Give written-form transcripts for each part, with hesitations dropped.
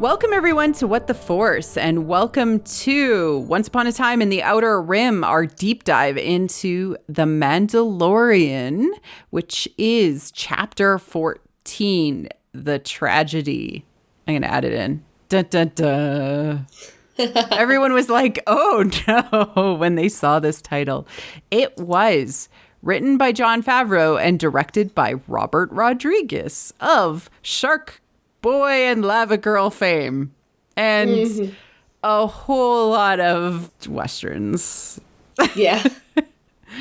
Welcome everyone to What the Force, and welcome to Once Upon a Time in the Outer Rim, our deep dive into The Mandalorian, which is Chapter 14, The Tragedy. I'm going to add it in. Dun, dun, dun. Everyone was like, oh no, when they saw this title. It was written by Jon Favreau and directed by Robert Rodriguez of Shark Boy and Lava Girl fame, and a whole lot of Westerns. Yeah.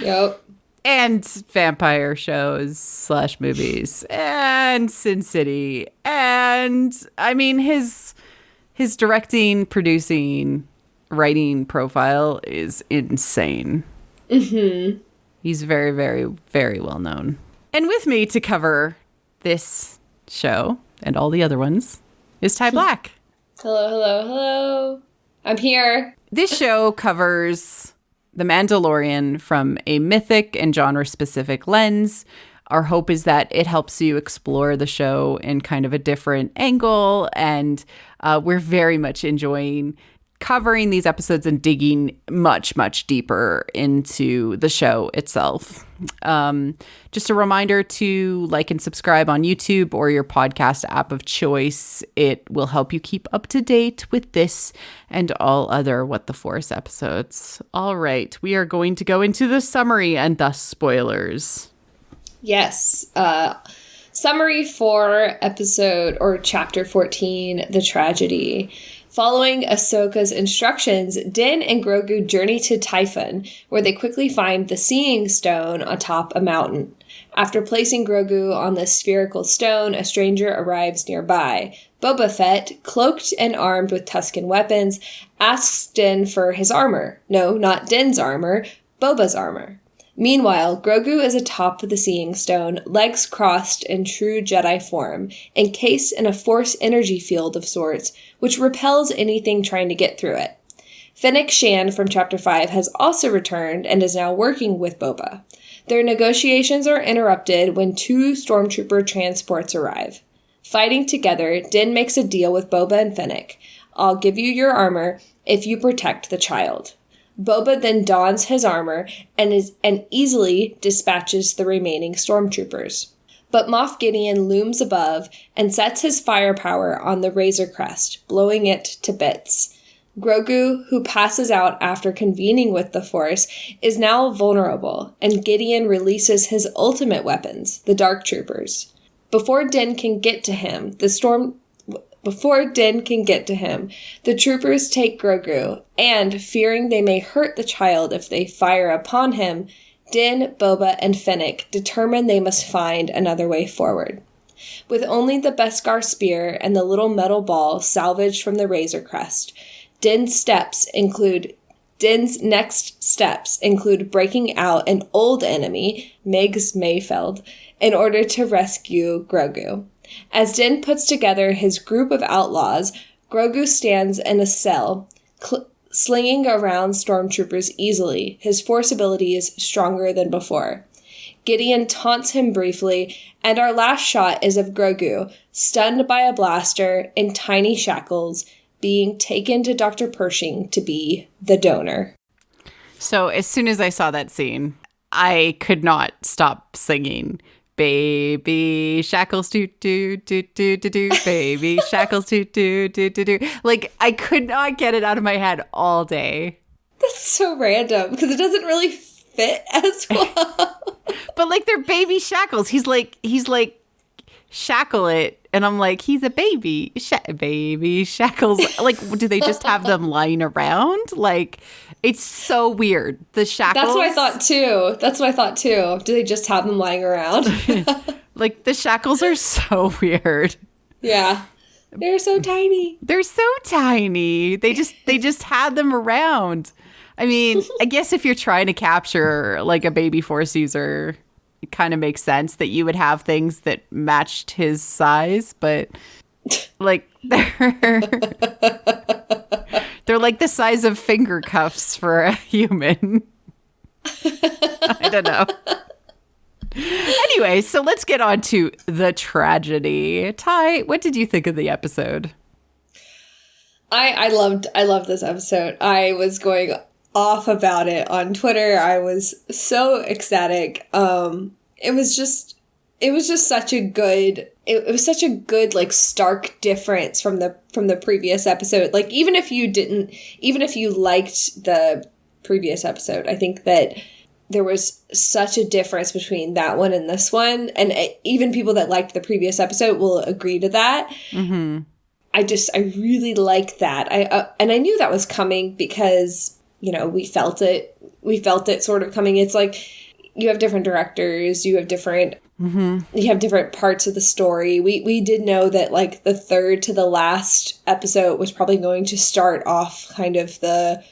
Yep. And vampire shows / movies and Sin City. And I mean, his directing, producing, writing profile is insane. Mm-hmm. He's very, very, very well known. And with me to cover this show and all the other ones is Ty Black. Hello, hello, hello. I'm here. This show covers The Mandalorian from a mythic and genre-specific lens. Our hope is that it helps you explore the show in kind of a different angle, and we're very much enjoying covering these episodes and digging much, much deeper into the show itself. Just a reminder to like and subscribe on YouTube or your podcast app of choice. It will help you keep up to date with this and all other What the Force episodes. All right, we are going to go into the summary and thus spoilers. Yes. Summary for episode or chapter 14, The Tragedy. Following Ahsoka's instructions, Din and Grogu journey to Typhon, where they quickly find the Seeing Stone atop a mountain. After placing Grogu on the spherical stone, a stranger arrives nearby. Boba Fett, cloaked and armed with Tusken weapons, asks Din for his armor. No, not Din's armor, Boba's armor. Meanwhile, Grogu is atop the Seeing Stone, legs crossed in true Jedi form, encased in a Force energy field of sorts, which repels anything trying to get through it. Fennec Shan from Chapter 5 has also returned and is now working with Boba. Their negotiations are interrupted when 2 stormtrooper transports arrive. Fighting together, Din makes a deal with Boba and Fennec. I'll give you your armor if you protect the child. Boba then dons his armor and easily dispatches the remaining stormtroopers. But Moff Gideon looms above and sets his firepower on the Razor Crest, blowing it to bits. Grogu, who passes out after convening with the Force, is now vulnerable, and Gideon releases his ultimate weapons, the Dark Troopers. Before Din can get to him, the troopers take Grogu, and, fearing they may hurt the child if they fire upon him, Din, Boba, and Fennec determine they must find another way forward. With only the Beskar spear and the little metal ball salvaged from the Razor Crest, Din's next steps include breaking out an old enemy, Miggs Mayfeld, in order to rescue Grogu. As Din puts together his group of outlaws, Grogu stands in a cell, slinging around stormtroopers easily, his Force abilities stronger than before. Gideon taunts him briefly, and our last shot is of Grogu, stunned by a blaster in tiny shackles, being taken to Dr. Pershing to be the donor. So as soon as I saw that scene, I could not stop singing, "Baby shackles, do do do do do do, baby shackles, do do do do do." Like, I could not get it out of my head all day. That's so random because it doesn't really fit as well. But like, they're baby shackles. He's like shackle it, and I'm like, he's a baby. Baby shackles. Like, do they just have them lying around? Like, it's so weird. The shackles. That's what I thought too. Do they just have them lying around? Like, the shackles are so weird. Yeah. They're so tiny. They're so tiny. They just had them around. I mean, I guess if you're trying to capture like a baby Force user, it kind of makes sense that you would have things that matched his size, but like they're like the size of finger cuffs for a human. I don't know. Anyway, so let's get on to the tragedy. Ty, what did you think of the episode? I loved this episode. I was going off about it on Twitter. I was so ecstatic. It was just such a good, it was such a good, like, stark difference from the previous episode. Like, even if you liked the previous episode, I think that there was such a difference between that one and this one. And even people that liked the previous episode will agree to that. Mm-hmm. I really liked that. And I knew that was coming because, you know, we felt it sort of coming. It's like, you have different directors, you have different parts of the story. We did know that, like, the third to the last episode was probably going to start off kind of the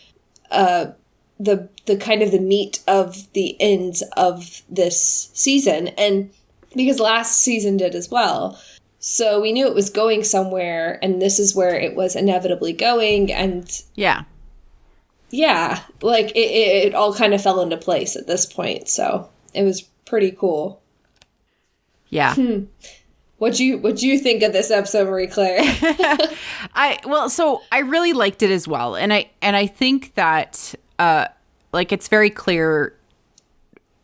kind of the meat of the ends of this season, and because last season did as well. So we knew it was going somewhere, and this is where it was inevitably going, and yeah, like, it all kind of fell into place at this point, so it was pretty cool. Yeah. What'd you think of this episode, Marie Claire? So I really liked it as well, and I think that like, it's very clear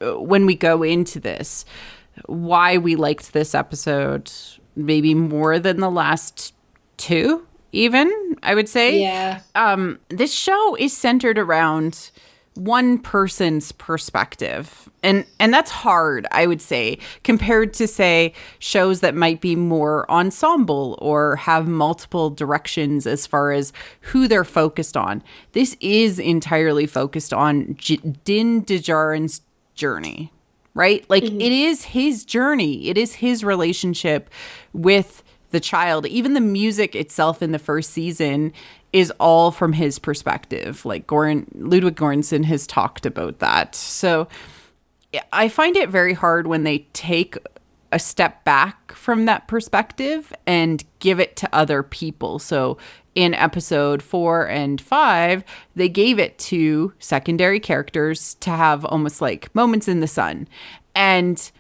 when we go into this why we liked this episode maybe more than the last two, even, I would say. Yeah. This show is centered around one person's perspective. And that's hard, I would say, compared to, say, shows that might be more ensemble or have multiple directions as far as who they're focused on. This is entirely focused on Din Djarin's journey, right? Like, it is his journey. It is his relationship with the child. Even the music itself in the first season is all from his perspective. Like, Ludwig Göransson has talked about that. So I find it very hard when they take a step back from that perspective and give it to other people. So in episode 4 and 5, they gave it to secondary characters to have almost like moments in the sun. And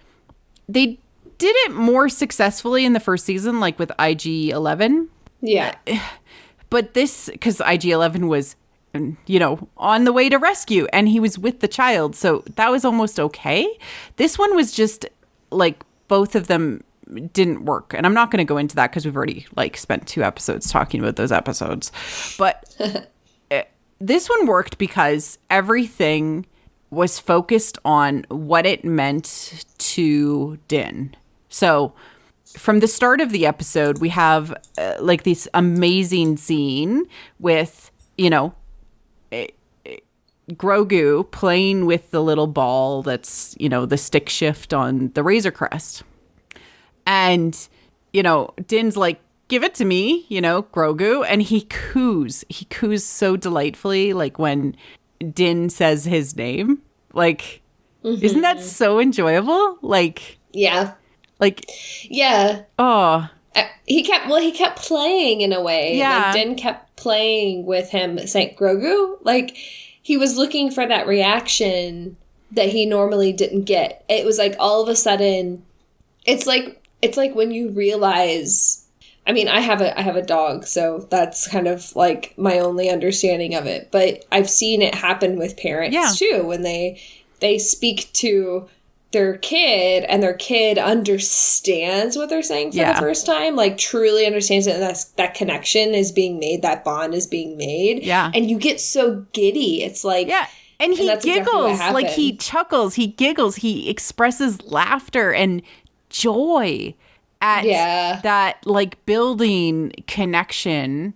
they did it more successfully in the first season, like with IG-11. Yeah. But this, because IG-11 was, you know, on the way to rescue, and he was with the child, so that was almost okay. This one was just, like, both of them didn't work. And I'm not going to go into that because we've already, like, spent 2 episodes talking about those episodes. But this one worked because everything was focused on what it meant to Din. So from the start of the episode, we have like this amazing scene with, you know, Grogu playing with the little ball that's, you know, the stick shift on the Razor Crest. And, you know, Din's like, give it to me, you know, Grogu. And he coos. He coos so delightfully, like when Din says his name. Like, isn't that so enjoyable? Like, yeah. Like, yeah. Oh. He kept playing in a way. Yeah. Like, Din kept playing with him, saying, Grogu? Like, he was looking for that reaction that he normally didn't get. It was like, all of a sudden, it's like when you realize, I mean, I have a dog, so that's kind of like my only understanding of it. But I've seen it happen with parents too, when they speak to their kid and their kid understands what they're saying for the first time, like truly understands it, and that connection is being made, that bond is being made. Yeah. And you get so giddy. It's like, and he giggles, like he chuckles, he giggles, he expresses laughter and joy at that, like, building connection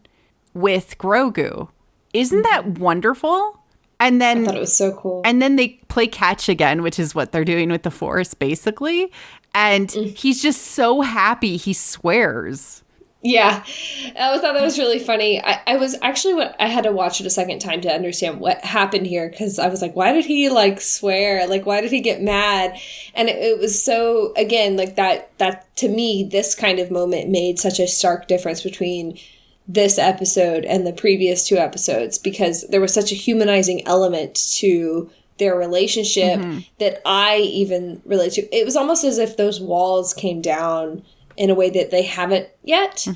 with Grogu. Isn't that wonderful? And then I thought it was so cool. And then they play catch again, which is what they're doing with the Force, basically. And he's just so happy. He swears. Yeah, I thought that was really funny. I was actually, I had to watch it a second time to understand what happened here, because I was like, why did he, like, swear? Like, why did he get mad? And it was so, again, like, that to me, this kind of moment made such a stark difference between this episode and the previous 2 episodes, because there was such a humanizing element to their relationship that I even relate to. It was almost as if those walls came down in a way that they haven't yet.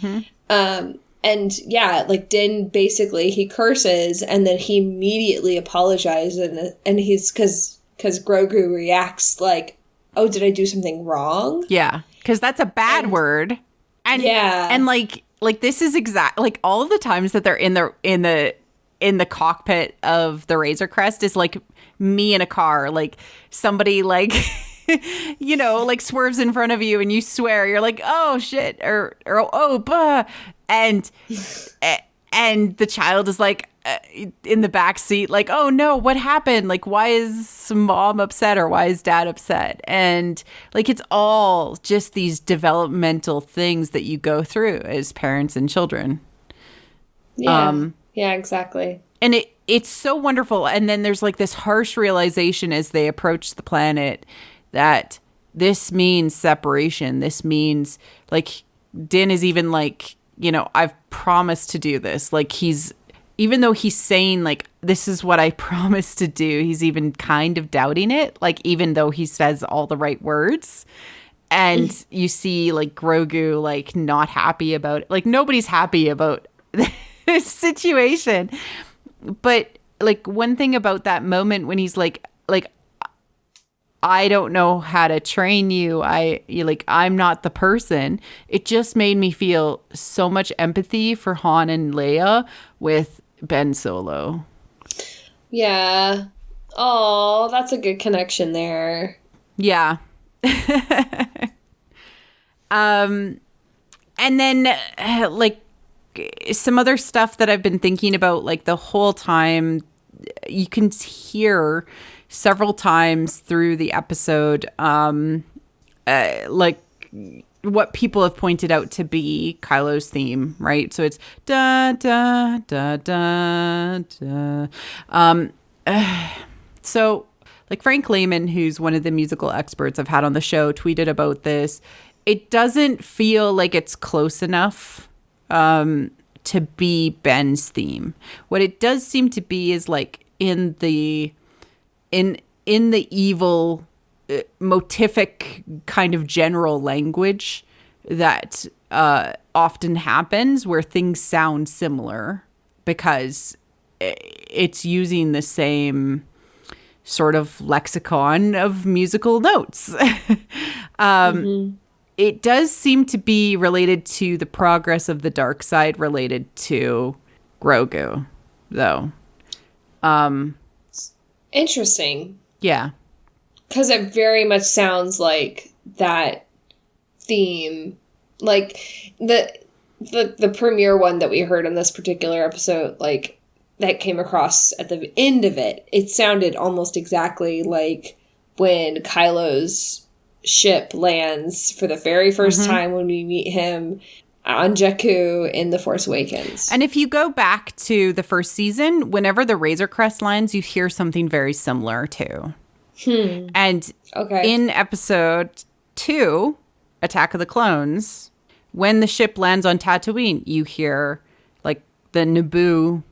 And yeah, like Din basically, he curses and then he immediately apologizes and he's because Grogu reacts like, oh, did I do something wrong? Yeah, because that's a bad word. And yeah, and like this is exact like all of the times that they're in the cockpit of the Razor Crest is like me in a car, like somebody like you know, like swerves in front of you and you swear, you're like, oh shit, or oh bah, and the child is like in the back seat, like, oh no, what happened? Like, why is mom upset or why is dad upset? And like, it's all just these developmental things that you go through as parents and children. Yeah, yeah, exactly. And it's so wonderful. And then there's like this harsh realization as they approach the planet that this means separation. This means like Din is even like, you know, I've promised to do this. Like even though he's saying like, this is what I promised to do, he's even kind of doubting it. Like, even though he says all the right words. And you see like Grogu, like not happy about it. Like nobody's happy about this situation. But like one thing about that moment when he's like, I don't know how to train you. I'm not the person. It just made me feel so much empathy for Han and Leia with Ben Solo. Yeah. Oh, that's a good connection there. Yeah. And then like some other stuff that I've been thinking about like the whole time, you can hear several times through the episode, like what people have pointed out to be Kylo's theme, right? So it's da da da da da. So like Frank Lehman, who's one of the musical experts I've had on the show, tweeted about this. It doesn't feel like it's close enough to be Ben's theme. What it does seem to be is like in the evil motific kind of general language that often happens where things sound similar because it's using the same sort of lexicon of musical notes. It does seem to be related to the progress of the dark side related to Grogu, though. Interesting. Yeah. Because it very much sounds like that theme. Like, the premiere one that we heard in this particular episode, like, that came across at the end of it, it sounded almost exactly like when Kylo's ship lands for the very first time when we meet him on Jakku in The Force Awakens. And if you go back to the first season, whenever the Razor Crest lands, you hear something very similar too. And in episode 2, Attack of the Clones, when the ship lands on Tatooine, you hear like the Naboo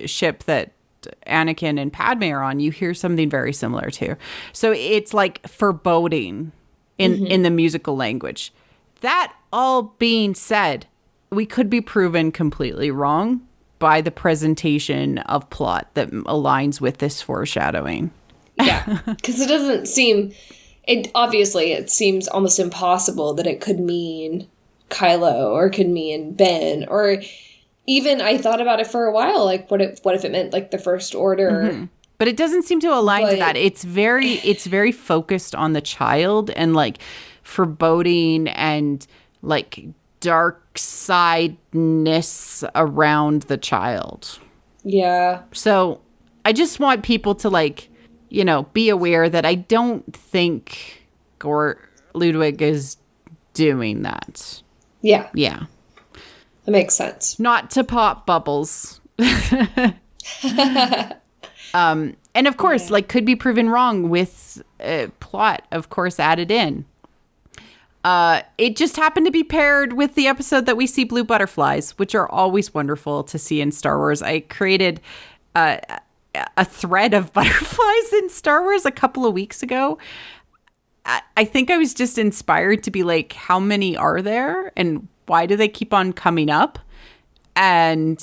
ship that Anakin and Padme are on, you hear something very similar too. So it's like foreboding in the musical language. That all being said, we could be proven completely wrong by the presentation of plot that aligns with this foreshadowing. Yeah, because it seems almost impossible that it could mean Kylo or could mean Ben, or even I thought about it for a while, like what if it meant like the First Order. But it doesn't seem to align to that. It's very focused on the child and like foreboding and like dark sideness around the child. Yeah. So I just want people to like, you know, be aware that I don't think Ludwig is doing that. Yeah. Yeah. That makes sense. Not to pop bubbles. And of course, like could be proven wrong with plot, of course, added in. It just happened to be paired with the episode that we see blue butterflies, which are always wonderful to see in Star Wars. I created a thread of butterflies in Star Wars a couple of weeks ago. I think I was just inspired to be like, how many are there? And Why do they keep on coming up? And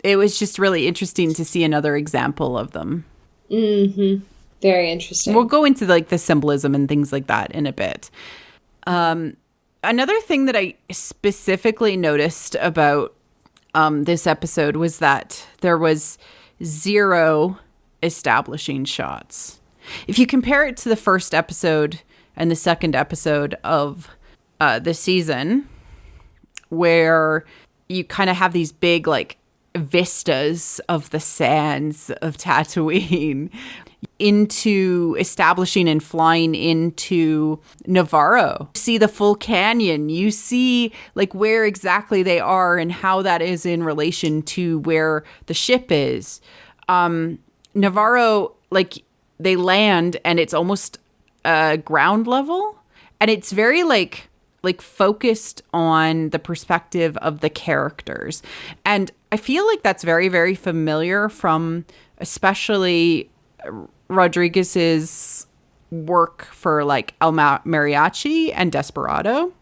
it was just really interesting to see another example of them. Mm-hmm. Very interesting. We'll go into like the symbolism and things like that in a bit. Another thing that I specifically noticed about this episode was that there was 0 establishing shots. If you compare it to the first episode and the second episode of the season, where you kind of have these big like vistas of the sands of Tatooine into establishing and flying into Navarro. You see the full canyon. You see like where exactly they are and how that is in relation to where the ship is. Navarro, like they land and it's almost ground level, and it's very like focused on the perspective of the characters. And I feel like that's very, very familiar from especially Rodriguez's work for like El Mariachi and Desperado.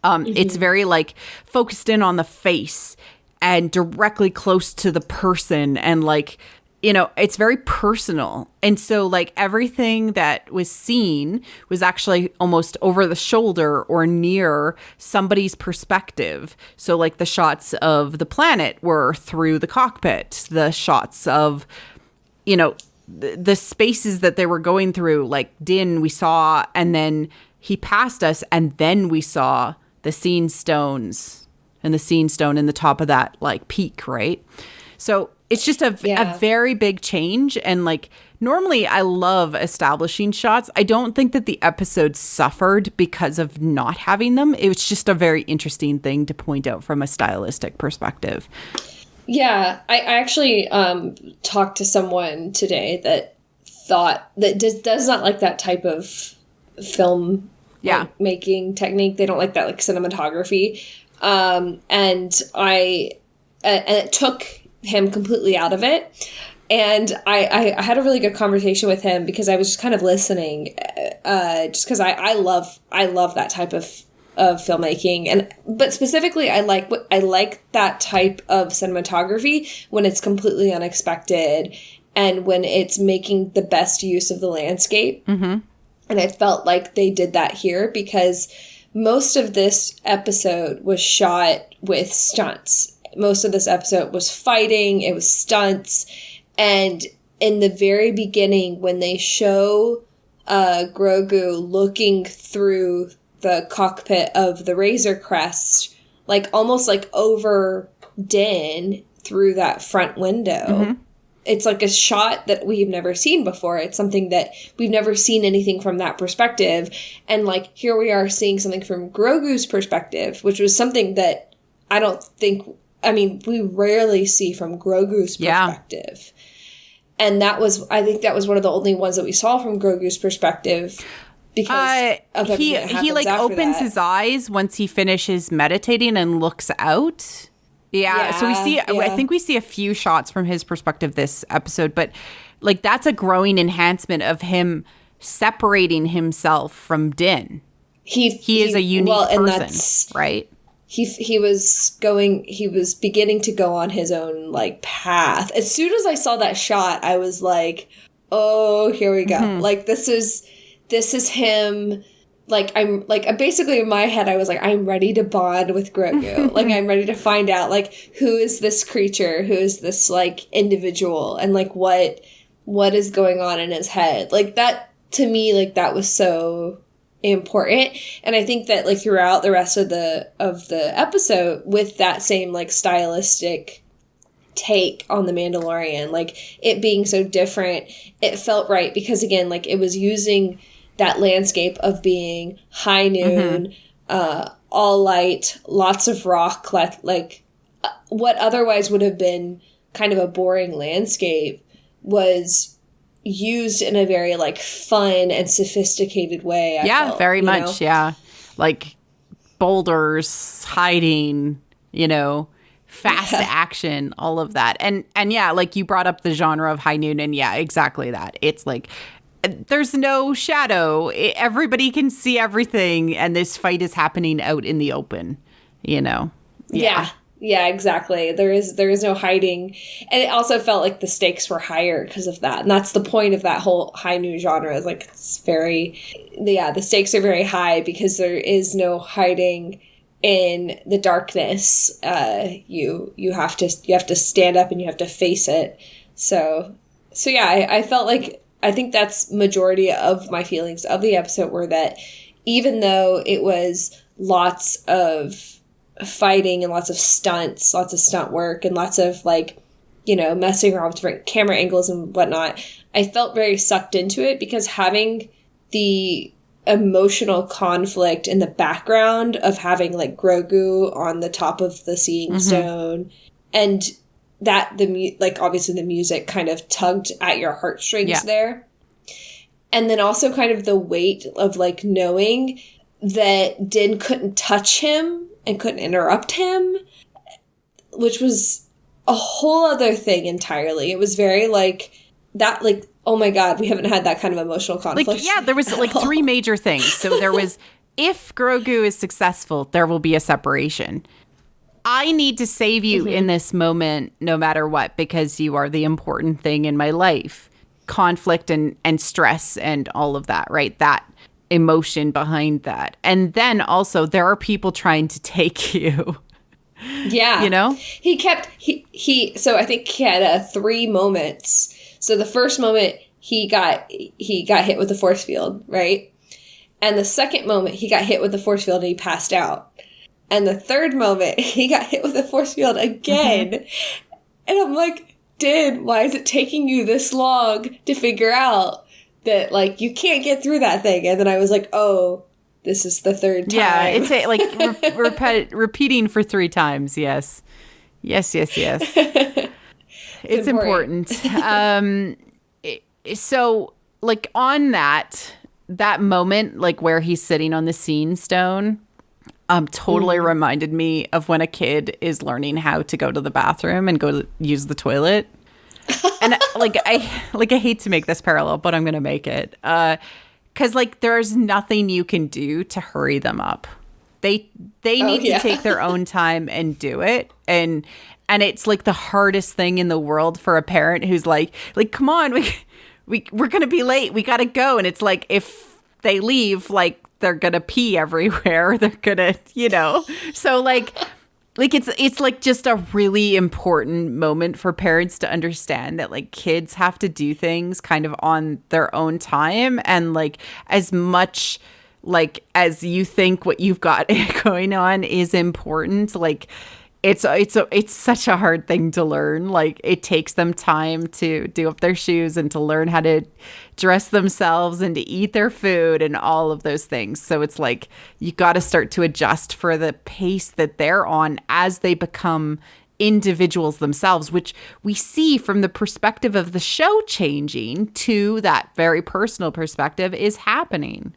It's very like focused in on the face and directly close to the person, and like, you know, it's very personal. And so like everything that was seen was actually almost over the shoulder or near somebody's perspective. So like the shots of the planet were through the cockpit, the shots of, you know, the spaces that they were going through, like Din we saw, and then he passed us, and then we saw the scene stones and the scene stone in the top of that like peak, right? So it's just a very big change. And like normally I love establishing shots. I don't think that the episode suffered because of not having them. It was just a very interesting thing to point out from a stylistic perspective. Yeah, I actually talked to someone today that thought that does not like that type of film making technique. They don't like that like cinematography. And it took him completely out of it. And I had a really good conversation with him because I was just kind of listening, just because I love that type of filmmaking, but specifically I like that type of cinematography when it's completely unexpected and when it's making the best use of the landscape. Mm-hmm. And I felt like they did that here because most of this episode was shot with stunts. Most of this episode was fighting, it was stunts. And in the very beginning, when they show Grogu looking through the cockpit of the Razor Crest, like almost like over Din through that front window. Mm-hmm. It's like a shot that we've never seen before. It's something that we've never seen anything from that perspective. And like here we are seeing something from Grogu's perspective, which was something that we rarely see from Grogu's perspective. And I think that was one of the only ones that we saw from Grogu's perspective. Because of he like opens his eyes once he finishes meditating and looks out. So we see I think we see a few shots from his perspective this episode, but like that's a growing enhancement of him separating himself from Din. He is a unique person, right? He was beginning to go on his own like path. As soon as I saw that shot, I was like, "Oh, here we go." Mm-hmm. Like this is him. Like I'm like basically in my head I was like, I'm ready to bond with Grogu. Like I'm ready to find out like who is this creature, who is this like individual, and like what is going on in his head. Like that to me, like that was so important. And I think that like throughout the rest of the episode with that same like stylistic take on the Mandalorian, like it being so different, it felt right because again, like it was using that landscape of being high noon, all light, lots of rock, like what otherwise would have been kind of a boring landscape was used in a very like fun and sophisticated way. I felt, very much. Know? Yeah. Like boulders, hiding, fast action, all of that. And yeah, like you brought up the genre of high noon, and yeah, exactly that. It's like, there's no shadow. Everybody can see everything. And this fight is happening out in the open. you know. Yeah, exactly. There is no hiding. And it also felt like the stakes were higher because of that. And that's the point of that whole high noon genre. Is like, it's very, the stakes are very high because there is no hiding in the darkness. You have to stand up and you have to face it. So yeah, I felt like, I think that's majority of my feelings of the episode were that even though it was lots of fighting and lots of stunts, lots of stunt work, and lots of, like, you know, messing around with different camera angles and whatnot, I felt very sucked into it because having the emotional conflict in the background of having, like, Grogu on the top of the Seeing Stone, and that like, obviously the music kind of tugged at your heartstrings there. And then also kind of the weight of, like, knowing that Din couldn't touch him and couldn't interrupt him, which was a whole other thing entirely. It was very, like, that, like, oh my God, we haven't had that kind of emotional conflict. Like, yeah, there was, like, three major things. So there was, if Grogu is successful, there will be a separation. I need to save you in this moment no matter what, because you are the important thing in my life. Conflict and stress and all of that, right? That emotion behind that. And then also there are people trying to take you. Yeah. You know? So I think he had 3 moments. So the first moment he got hit with the force field, right? And the second moment he got hit with the force field and he passed out. And the third moment he got hit with the force field again. And I'm like, Din, why is it taking you this long to figure out that, like, you can't get through that thing? And then I was like, oh, this is the third time. Yeah, it's repeating for 3 times. Yes. It's important. So, like, on that moment, like, where he's sitting on the Seeing Stone, totally reminded me of when a kid is learning how to go to the bathroom and go to use the toilet. And I hate to make this parallel, but I'm going to make it. 'Cause, like, there's nothing you can do to hurry them up. They need to take their own time and do it. And it's, like, the hardest thing in the world for a parent who's like, come on, we're going to be late. We got to go. And it's like, if they leave, like, they're going to pee everywhere. They're going to, you know, so like it's like just a really important moment for parents to understand that, like, kids have to do things kind of on their own time. And, like, as much, like, as you think what you've got going on is important, like, it's such a hard thing to learn. Like, it takes them time to do up their shoes and to learn how to dress themselves and to eat their food and all of those things. So it's like, you got to start to adjust for the pace that they're on as they become individuals themselves, which we see from the perspective of the show changing to that very personal perspective is happening.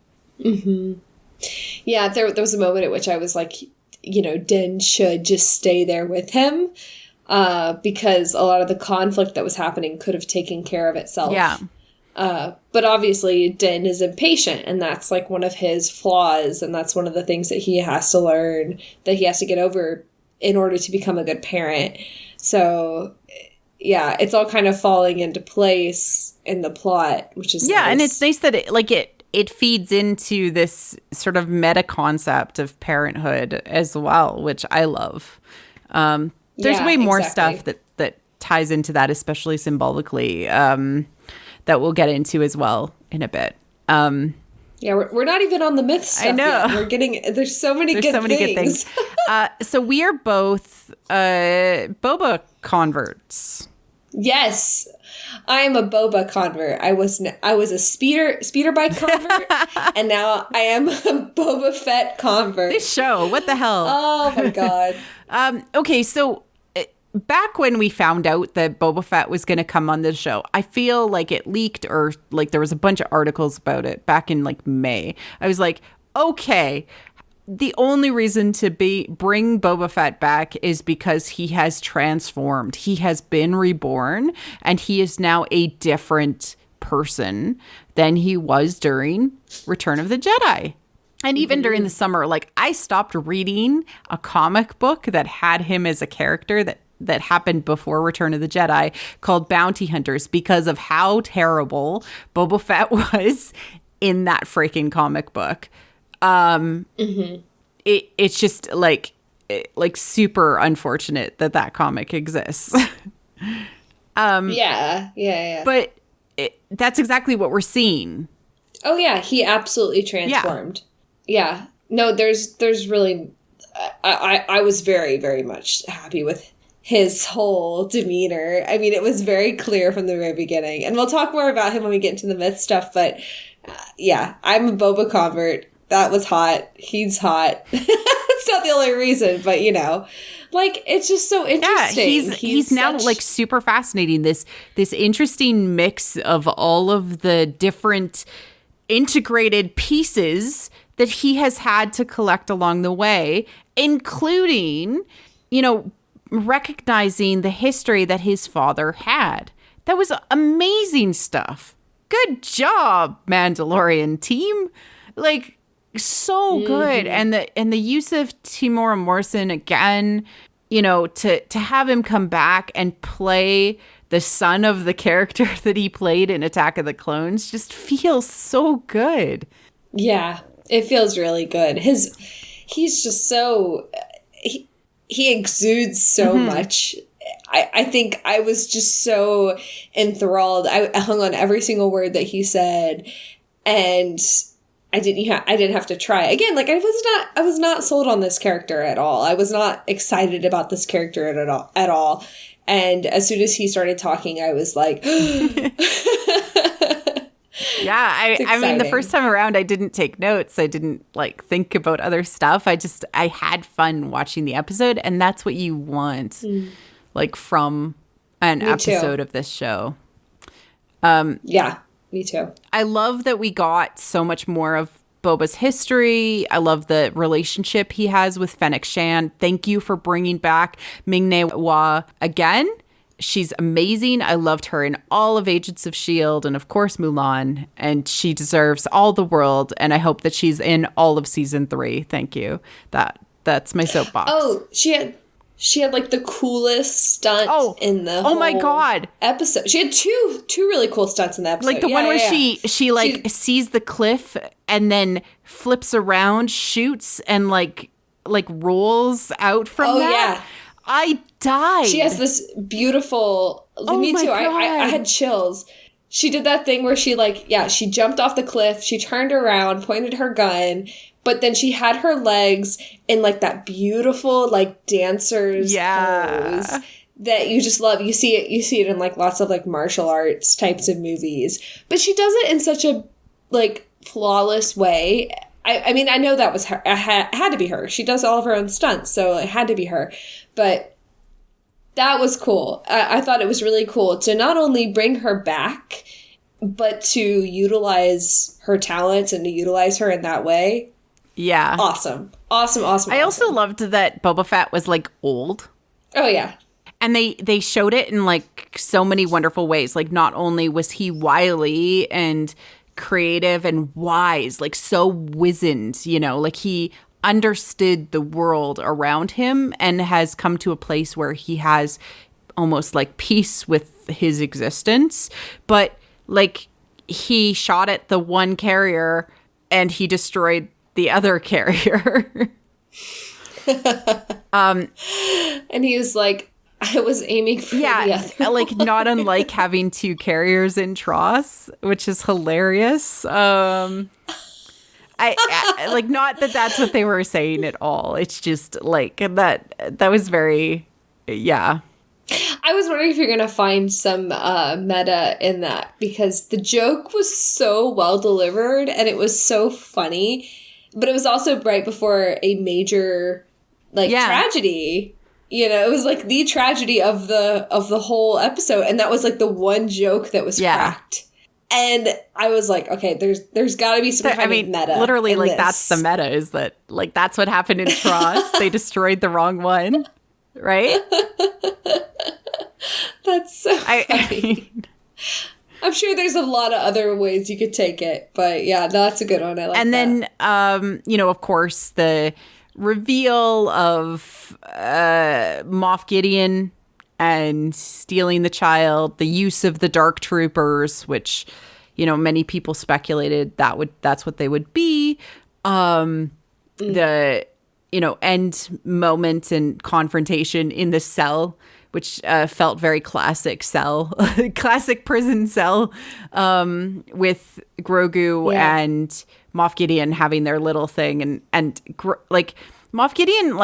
Yeah, there was a moment at which I was like, you know, Din should just stay there with him, because a lot of the conflict that was happening could have taken care of itself. Yeah. But obviously Din is impatient, and that's, like, one of his flaws, and that's one of the things that he has to learn, that he has to get over in order to become a good parent. So, yeah, it's all kind of falling into place in the plot, which is nice. And it's nice that it feeds into this sort of meta concept of parenthood as well, which I love. There's way more stuff that ties into that, especially symbolically, that we'll get into as well in a bit. Yeah, we're not even on the myth stuff. I know. Yet. There's so many good things. So we are both Boba converts. Yes, I am a Boba convert. I was a speeder bike convert, and now I am a Boba Fett convert. This show, what the hell? Oh my God. Okay, so back when we found out that Boba Fett was going to come on the show, I feel like it leaked, or like there was a bunch of articles about it back in, like, May. I was like, okay, the only reason to bring Boba Fett back is because he has transformed. He has been reborn, and he is now a different person than he was during Return of the Jedi. And even during the summer, like I stopped reading a comic book that had him as a character that happened before Return of the Jedi called Bounty Hunters because of how terrible Boba Fett was in that freaking comic book. It's just like super unfortunate that comic exists. Yeah. But that's exactly what we're seeing. Oh yeah, he absolutely transformed. Yeah. No, there's really I was very, very much happy with his whole demeanor. I mean, it was very clear from the very beginning. And we'll talk more about him when we get into the myth stuff, but yeah, I'm a Boba convert. That was hot. He's hot. It's not the only reason, but you know, like it's just so interesting. Yeah, he's now like super fascinating. This interesting mix of all of the different integrated pieces that he has had to collect along the way, including, you know, recognizing the history that his father had. That was amazing stuff. Good job, Mandalorian team. Like, so good. And the use of Temuera Morrison again, you know, to have him come back and play the son of the character that he played in Attack of the Clones just feels so good. Yeah, it feels really good. He's just so he exudes so much. I think I was just so enthralled. I hung on every single word that he said, and I didn't have to try again. Like I was not sold on this character at all. I was not excited about this character at all. And as soon as he started talking, I was like, yeah, I mean, the first time around, I didn't take notes. I didn't like think about other stuff. I had fun watching the episode, and that's what you want, like from an episode of this show. Yeah, me too. I love that we got so much more of Boba's history. I love the relationship he has with Fennec Shand. Thank you for bringing back Ming-Na Wen again. She's amazing. I loved her in all of Agents of S.H.I.E.L.D. and, of course, Mulan. And she deserves all the world. And I hope that she's in all of season 3. Thank you. That's my soapbox. Oh, she had like the coolest stunt in the whole my God episode. She had two really cool stunts in the episode. Like the one where she sees the cliff and then flips around, shoots, and like rolls out from that. Yeah. I died. She has this beautiful... me too. I had chills. She did that thing where she jumped off the cliff, she turned around, pointed her gun, but then she had her legs in like that beautiful like dancer's pose that you just love. You see it in like lots of like martial arts types of movies. But she does it in such a like flawless way. I mean, I know that was her. It had to be her. She does all of her own stunts, so it had to be her. But that was cool. I thought it was really cool to not only bring her back, but to utilize her talents and to utilize her in that way. Yeah. Awesome. I also loved that Boba Fett was like old. Oh, yeah. And they showed it in like so many wonderful ways. Like not only was he wily and creative and wise, like so wizened, you know, like he understood the world around him and has come to a place where he has almost like peace with his existence. But like he shot at the one carrier and he destroyed the other carrier. And he was like, I was aiming for the other like one. Not unlike having two carriers in Tross, which is hilarious. I like, not that that's what they were saying at all. It's just like that was very, yeah. I was wondering if you're going to find some meta in that, because the joke was so well delivered and it was so funny, but it was also right before a major tragedy. You know, it was like the tragedy of the whole episode, and that was like the one joke that was cracked. And I was like, okay, there's got to be some kind of meta. Literally, like that's the meta, is that like that's what happened in Tross. They destroyed the wrong one, right? That's so funny. I'm sure there's a lot of other ways you could take it, but yeah, that's a good one. I like that. And then, of course, the reveal of Moff Gideon and stealing the child, the use of the Dark Troopers, which, many people speculated that's what they would be. The, end moment and confrontation in the cell, which felt very classic prison cell, with Grogu and Moff Gideon having their little thing, and Moff Gideon,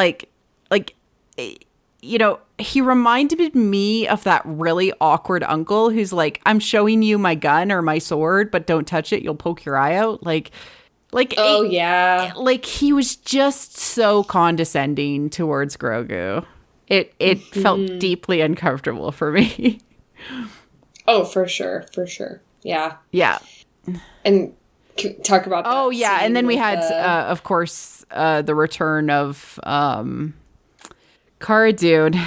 he reminded me of that really awkward uncle who's like, I'm showing you my gun or my sword, but don't touch it, you'll poke your eye out. He was just so condescending towards Grogu. It felt deeply uncomfortable for me. Oh, for sure. Yeah. Yeah. And talk about that. Oh, yeah. And then we had, of course, the return of Cara Dune.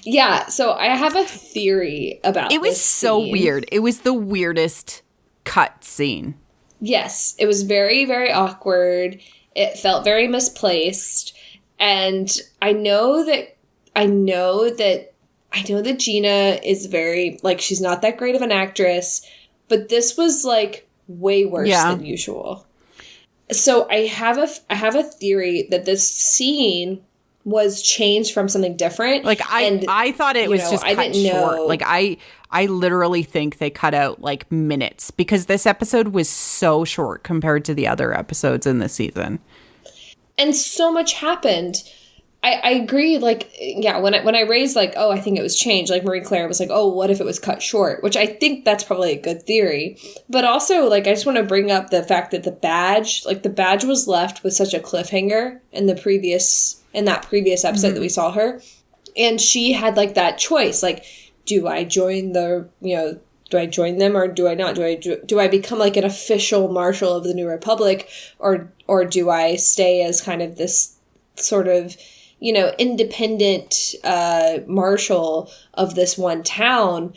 Yeah, so I have a theory about it. Was this so scene. Weird. It was the weirdest cut scene. Yes, it was very, very awkward. It felt very misplaced. And I know that Gina is very, she's not that great of an actress, but this was way worse than usual. So I have a theory that this scene was changed from something different. I thought it was just cut short. I literally think they cut out minutes because this episode was so short compared to the other episodes in the season. And so much happened. I agree. When I raised I think it was changed. Marie Claire was what if it was cut short? Which I think that's probably a good theory. But also, I just want to bring up the fact that the badge was left with such a cliffhanger in that previous episode that we saw her, and she had that choice. Do I join do I join them or do I not? Do I become an official marshal of the New Republic, or do I stay as kind of this sort of independent marshal of this one town?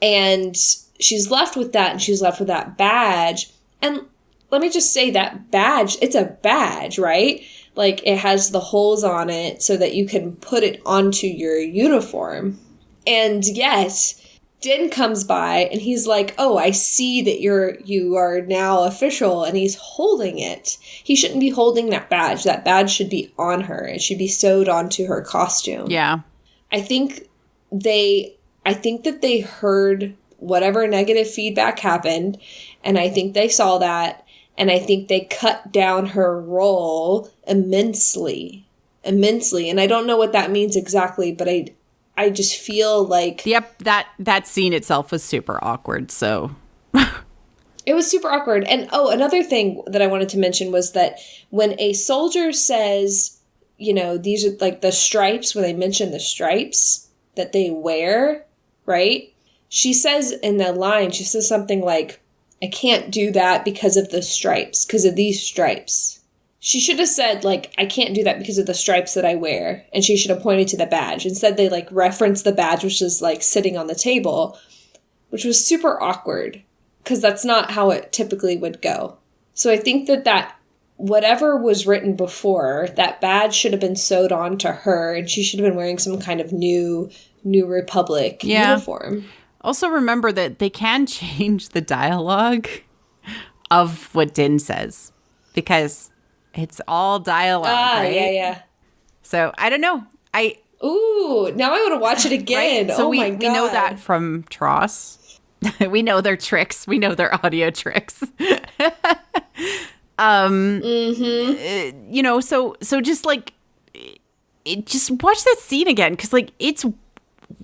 And she's left with that, and she's left with that badge. And let me just say, that badge, it's a badge, right? It has the holes on it so that you can put it onto your uniform. And yet, Din comes by and he's like, oh, I see that you are now official, and he's holding it. He shouldn't be holding that badge. That badge should be on her. It should be sewed onto her costume. Yeah. I think that they heard whatever negative feedback happened, and I think they saw that, and I think they cut down her role immensely. And I don't know what that means exactly, but I just feel Yep, that scene itself was super awkward, so... It was super awkward. And, another thing that I wanted to mention was that when a soldier says, these are, the stripes, when they mention the stripes that they wear, right? She says in the line, she says something like, I can't do that because of the stripes, because of these stripes. She should have said, I can't do that because of the stripes that I wear. And she should have pointed to the badge. Instead, they, referenced the badge, which is, sitting on the table, which was super awkward, because that's not how it typically would go. So I think that whatever was written before, that badge should have been sewed on to her, and she should have been wearing some kind of New Republic uniform. Also remember that they can change the dialogue of what Din says, because... it's all dialogue, right? Yeah. So, I don't know. Ooh, now I want to watch it again. Right? So my God. We know that from Tross. We know their tricks. We know their audio tricks. So just just watch that scene again, because it's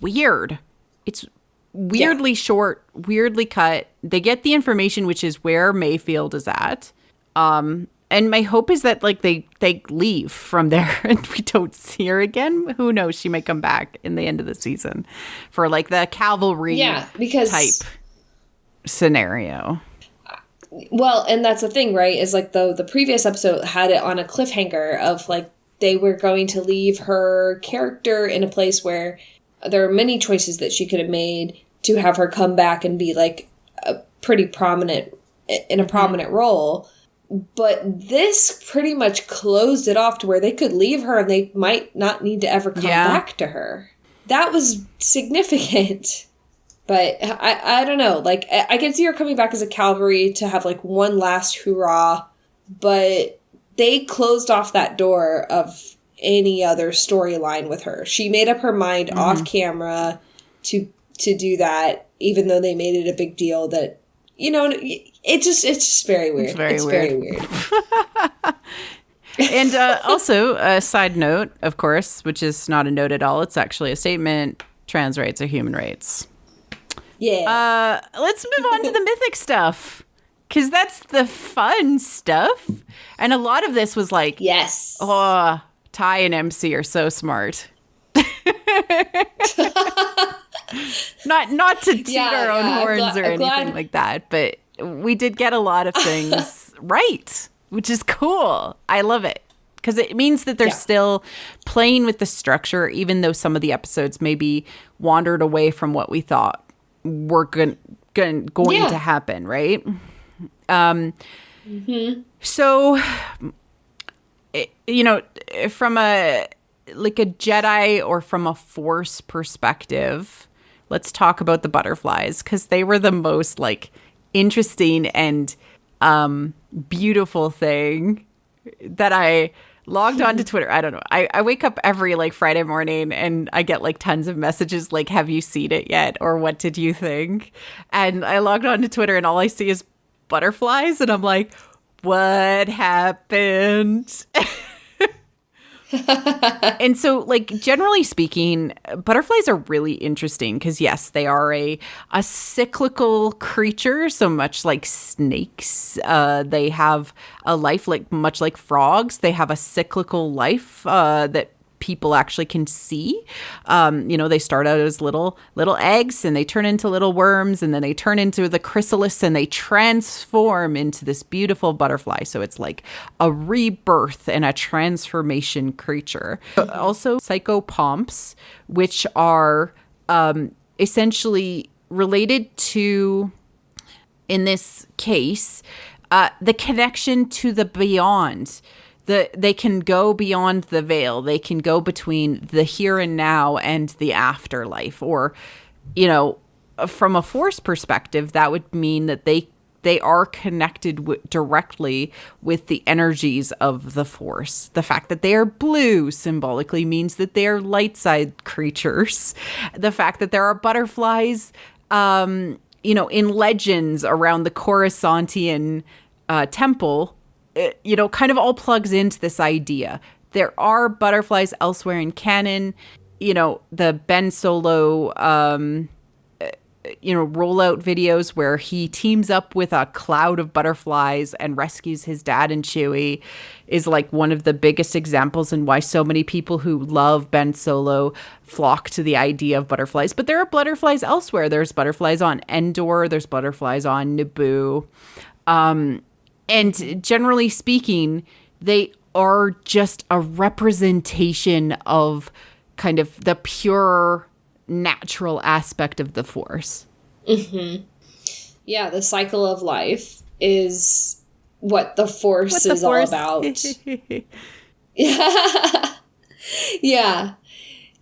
weird. It's weirdly short, weirdly cut. They get the information, which is where Mayfield is at. And my hope is that they leave from there and we don't see her again. Who knows? She might come back in the end of the season for the cavalry type scenario. Well, and that's the thing, right? Is the previous episode had it on a cliffhanger of they were going to leave her character in a place where there are many choices that she could have made. to have her come back and be like a pretty prominent role. But this pretty much closed it off to where they could leave her and they might not need to ever come back to her. That was significant. But I don't know. Like, I can see her coming back as a Calvary to have like one last hurrah. But they closed off that door of any other storyline with her. She made up her mind off camera to do that, even though they made it a big deal that, it's just very weird. It's very weird. And also, a side note, of course, which is not a note at all. It's actually a statement. Trans rights are human rights. Yeah. Let's move on to the mythic stuff. Because that's the fun stuff. And a lot of this was like, yes. Oh, Ty and MC are so smart. Not to toot our own horns or anything like that, but we did get a lot of things right, which is cool. I love it because it means that they're still playing with the structure, even though some of the episodes maybe wandered away from what we thought were going to happen, right? So, from a Jedi or from a Force perspective, let's talk about the butterflies because they were the most like interesting and beautiful thing that I logged onto Twitter. I don't know. I wake up every like Friday morning and I get like tons of messages like, have you seen it yet? Or what did you think? And I logged onto Twitter and all I see is butterflies and I'm like, what happened? And so, like, generally speaking, butterflies are really interesting because, yes, they are a cyclical creature, so much like snakes. They have a life much like frogs. They have a cyclical life that people actually can see. They start out as little eggs and they turn into little worms and then they turn into the chrysalis and they transform into this beautiful butterfly. So it's like a rebirth and a transformation creature. Also psychopomps, which are essentially related to, in this case, the connection to the beyond. They can go beyond the veil. They can go between the here and now and the afterlife. Or, from a Force perspective, that would mean that they are connected directly with the energies of the Force. The fact that they are blue symbolically means that they are light side creatures. The fact that there are butterflies, in legends around the Coruscantian temple, kind of all plugs into this idea. There are butterflies elsewhere in canon. The Ben Solo, rollout videos where he teams up with a cloud of butterflies and rescues his dad and Chewie is like one of the biggest examples in why so many people who love Ben Solo flock to the idea of butterflies. But there are butterflies elsewhere. There's butterflies on Endor. There's butterflies on Naboo. And generally speaking, they are just a representation of kind of the pure natural aspect of the Force. Mm-hmm. Yeah, the cycle of life is what the Force is all about. Yeah.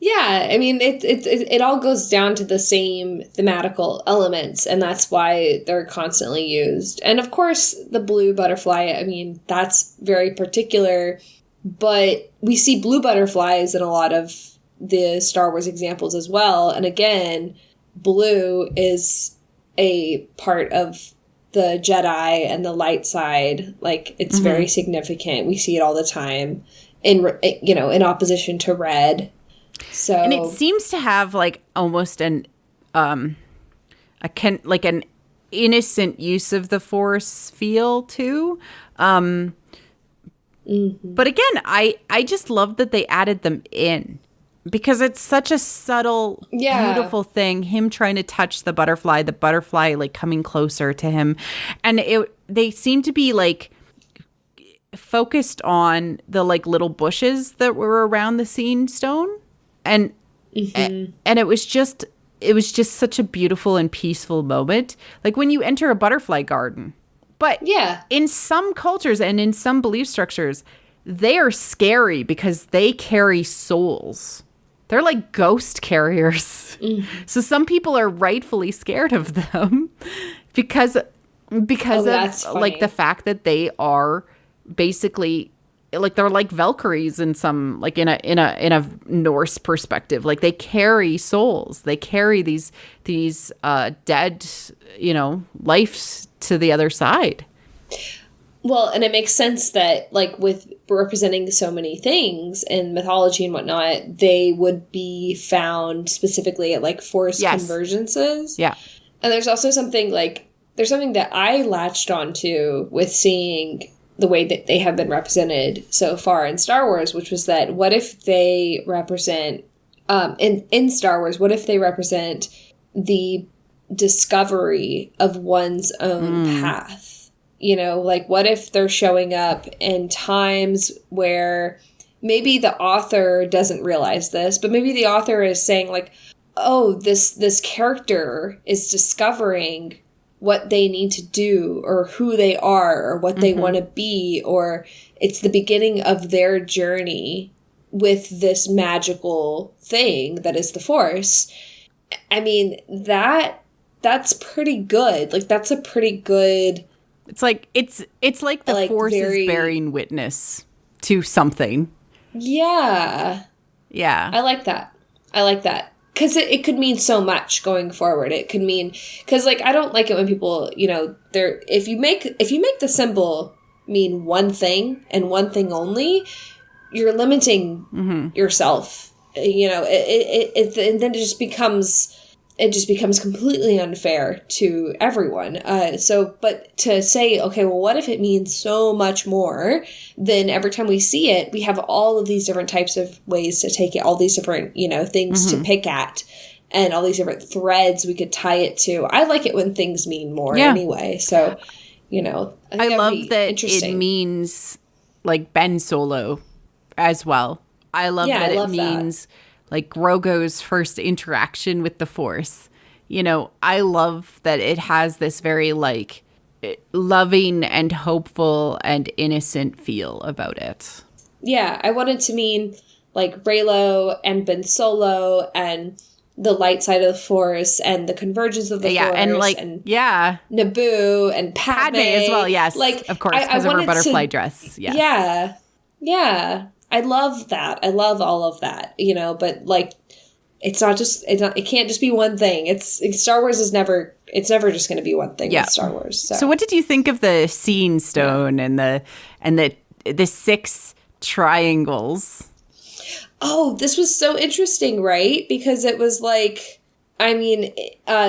Yeah, I mean, it all goes down to the same thematical elements, and that's why they're constantly used. And of course, the blue butterfly, I mean, that's very particular, but we see blue butterflies in a lot of the Star Wars examples as well. And again, blue is a part of the Jedi and the light side. Like, it's very significant. We see it all the time in opposition to red. So, and it seems to have like almost an an innocent use of the Force feel too. But again, I just love that they added them in because it's such a subtle, beautiful thing. Him trying to touch the butterfly like coming closer to him, and they seem to be like focused on the like little bushes that were around the scene stone. And it was just it was just such a beautiful and peaceful moment. Like when you enter a butterfly garden. But yeah, in some cultures and in some belief structures, they are scary because they carry souls. They're like ghost carriers. So some people are rightfully scared of them because of like the fact that they are basically like they're like Valkyries in some like in a Norse perspective. Like they carry souls. They carry these dead, lives to the other side. Well, and it makes sense that, like, with representing so many things in mythology and whatnot, they would be found specifically at, like, forced convergences. Yeah. And there's also something, like, there's something that I latched onto with seeing the way that they have been represented so far in Star Wars, which was that what if they represent, in Star Wars, what if they represent the discovery of one's own path? Like, what if they're showing up in times where maybe the author doesn't realize this, but maybe the author is saying, like, oh, this character is discovering what they need to do or who they are or what they want to be, or it's the beginning of their journey with this magical thing that is the Force. I mean, that's pretty good. Like, that's a pretty good... It's like the Force is bearing witness to something. Yeah. Yeah. I like that. Because it could mean so much going forward. It could mean... Because, like, I don't like it when people, if you make the symbol mean one thing and one thing only, you're limiting yourself. And then it just becomes completely unfair to everyone. But to say, okay, well, what if it means so much more? Then every time we see it, we have all of these different types of ways to take it, all these different, things to pick at, and all these different threads we could tie it to. I like it when things mean more anyway. So, I love that it means like Ben Solo as well. I love that it means like Grogu's first interaction with the Force. I love that it has this very like loving and hopeful and innocent feel about it. Yeah, I want it to mean like Reylo and Ben Solo and the light side of the Force and the convergence of the Force and Naboo and Padme as well. Yes, like of course, because of her butterfly dress. Yes. Yeah. I love that. I love all of that, but like, it can't just be one thing. Star Wars is never just going to be one thing with Star Wars. So what did you think of the Scene Stone and the 6 triangles? Oh, this was so interesting, right? Because it was like, I mean,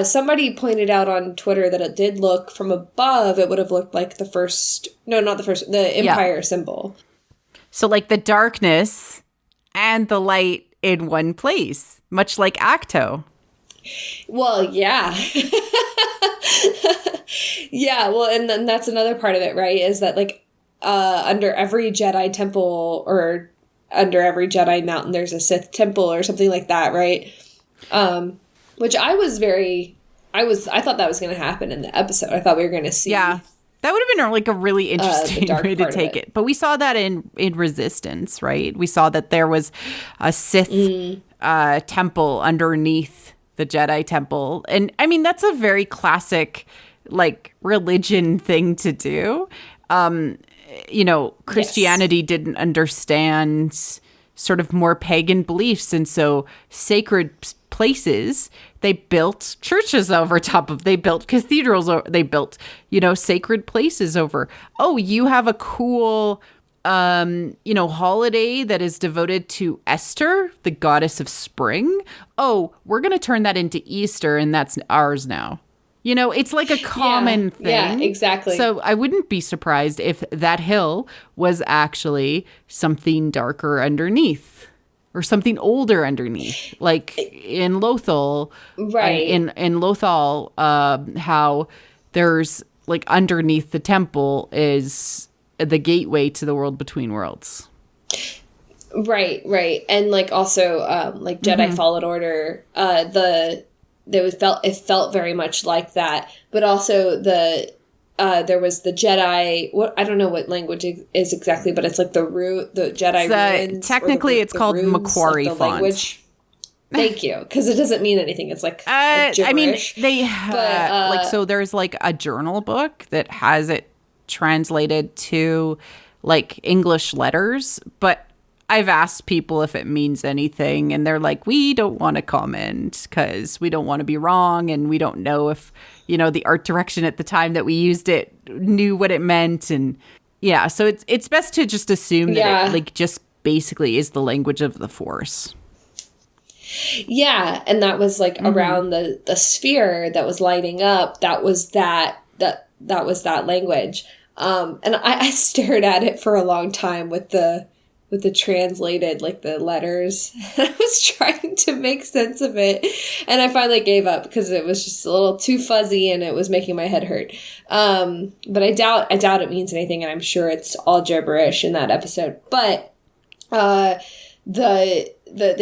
somebody pointed out on Twitter that it did look from above, it would have looked like the Empire symbol. So like the darkness and the light in one place, much like Acto. Well, yeah. Yeah, well, and then that's another part of it, right? Is that like under every Jedi temple or under every Jedi mountain, there's a Sith temple or something like that, right? Which I thought that was going to happen in the episode. I thought we were going to see... Yeah. That would have been like a really interesting way to take it. But we saw that in Resistance, right? We saw that there was a Sith temple underneath the Jedi temple. And I mean, that's a very classic like religion thing to do. Christianity didn't understand sort of more pagan beliefs. And so sacred places, they built churches over top of, they built cathedrals, they built, sacred places over. Oh, you have a cool, holiday that is devoted to Esther, the goddess of spring. Oh, we're going to turn that into Easter and that's ours now. It's like a common thing. Yeah, exactly. So I wouldn't be surprised if that hill was actually something darker underneath. Or something older underneath, like in Lothal, right? In Lothal, how there's like underneath the temple is the gateway to the world between worlds. Right, and like also like Jedi Fallen Order, it felt very much like that. But also there was the Jedi. I don't know what language it is exactly, but it's like the Jedi runes. Technically, it's called runes, Macquarie like the font. Language. Thank you, because it doesn't mean anything. It's like I mean, but, so there's like a journal book that has it translated to like English letters, but I've asked people if it means anything, and they're like, we don't want to comment because we don't want to be wrong, and we don't know if, the art direction at the time that we used it knew what it meant. And yeah, so it's best to just assume that it like just basically is the language of the Force. Yeah, and that was like around the sphere that was lighting up. That was that was that language. And I stared at it for a long time with the translated, like the letters. I was trying to make sense of it, and I finally gave up because it was just a little too fuzzy and it was making my head hurt. But I doubt it means anything, and I'm sure it's all gibberish in that episode. But the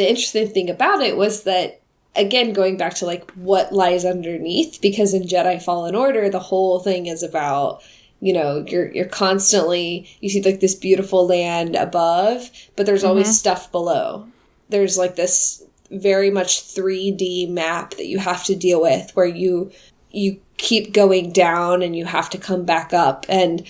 interesting thing about it was that, again, going back to like what lies underneath, because in Jedi Fallen Order, the whole thing is about, you're constantly, you see like this beautiful land above, but there's always stuff below. There's like this very much 3D map that you have to deal with, where you keep going down and you have to come back up. And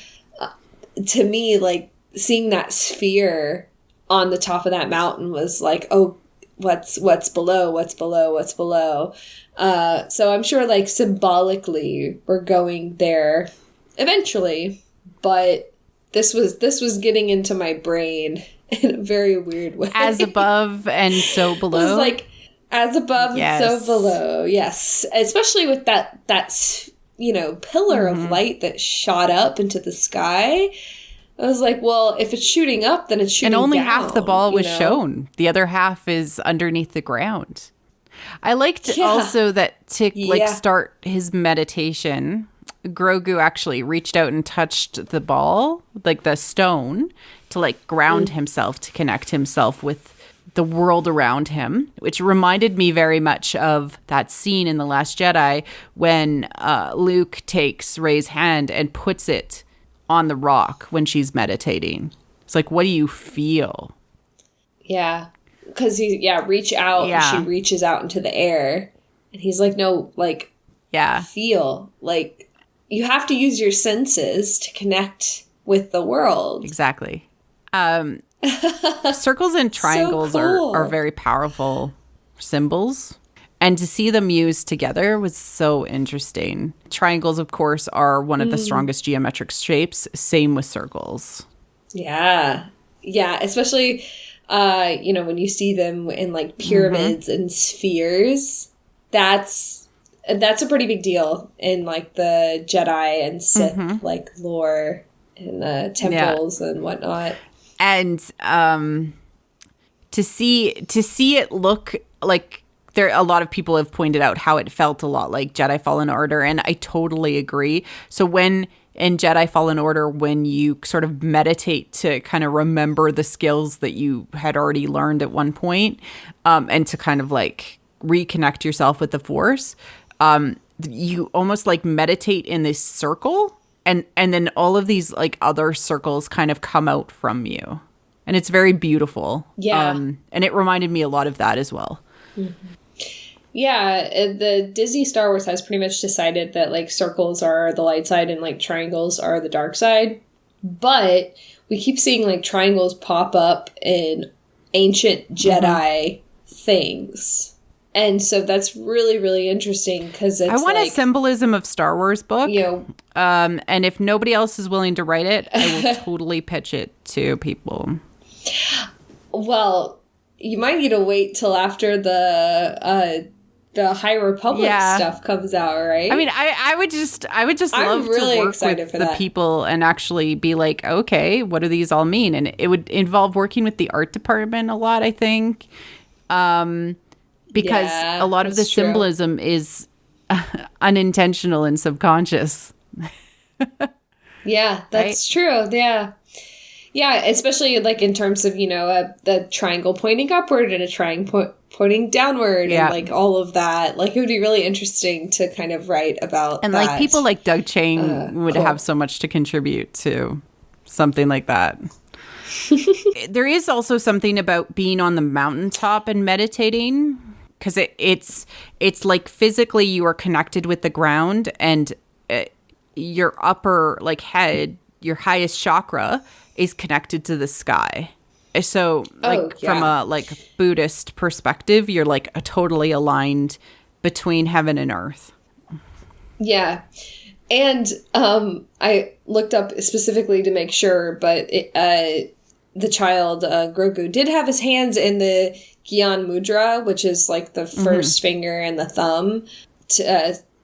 to me, like, seeing that sphere on the top of that mountain was like, oh, what's below, what's below, what's below. So I'm sure like symbolically we're going there eventually, but this was getting into my brain in a very weird way. As above and so below. It was like as above yes. and so below. Yes, especially with that pillar of light that shot up into the sky. I was like, well, if it's shooting up, then it's shooting down. And only half the ball was shown. The other half is underneath the ground. I liked also that to like start his meditation, Grogu actually reached out and touched the ball, like the stone, to like ground himself, to connect himself with the world around him, which reminded me very much of that scene in The Last Jedi when Luke takes Rey's hand and puts it on the rock when she's meditating. It's like, what do you feel? Yeah. Because reach out. Yeah. And she reaches out into the air. And he's like, no, like, feel. Like, you have to use your senses to connect with the world. Exactly. Circles and triangles so cool. are very powerful symbols. And to see them used together was so interesting. Triangles, of course, are one of the strongest geometric shapes. Same with circles. Yeah. Yeah. Especially, when you see them in like pyramids and spheres, that's a pretty big deal in like the Jedi and Sith like lore and the temples and whatnot. And to see it look like, a lot of people have pointed out how it felt a lot like Jedi Fallen Order, and I totally agree. So when in Jedi Fallen Order, when you sort of meditate to kind of remember the skills that you had already learned at one point, and to kind of like reconnect yourself with the Force, you almost like meditate in this circle, and then all of these like other circles kind of come out from you, and it's very beautiful. Yeah, and it reminded me a lot of that as well. Yeah, the Disney Star Wars has pretty much decided that like circles are the light side and like triangles are the dark side. But we keep seeing like triangles pop up in ancient Jedi things. And so that's really, really interesting because it's I want a symbolism of Star Wars book. And if nobody else is willing to write it, I will totally pitch it to people. Well, you might need to wait till after the High Republic stuff comes out, right? I mean, I would just love really to work with the people and actually be like, okay, what do these all mean? And it would involve working with the art department a lot, I think, because a lot of the symbolism is unintentional and subconscious. Yeah, that's true. Yeah. Yeah, especially like in terms of, the triangle pointing upward and a triangle pointing downward and like all of that. Like it would be really interesting to kind of write about and that. like people like Doug Chang would have so much to contribute to something like that. There is also something about being on the mountaintop and meditating, because it's like physically you are connected with the ground, and your upper like head, your highest chakra, is connected to the sky. So like from a like Buddhist perspective, you're like totally aligned between heaven and earth. Yeah. And I looked up specifically to make sure, but the child, Grogu, did have his hands in the Gyan Mudra, which is like the first finger and the thumb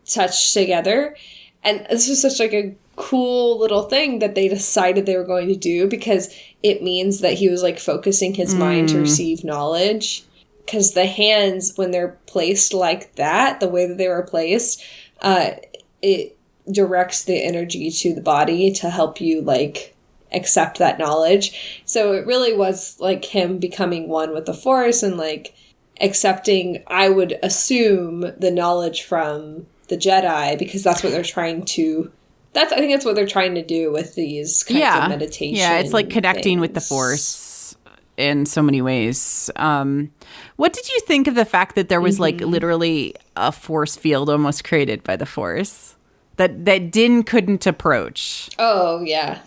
touched together. And this was such like a cool little thing that they decided they were going to do, because it means that he was like focusing his mind to receive knowledge. Because the hands, when they're placed like that, the way that they were placed, it directs the energy to the body to help you like accept that knowledge. So it really was like him becoming one with the Force and like accepting, I would assume, the knowledge from the Jedi, because that's what they're trying to. I think that's what they're trying to do with these kinds of meditation. Yeah, it's like connecting with the Force in so many ways. What did you think of the fact that there was like literally a force field almost created by the Force that Din couldn't approach? Oh, yeah.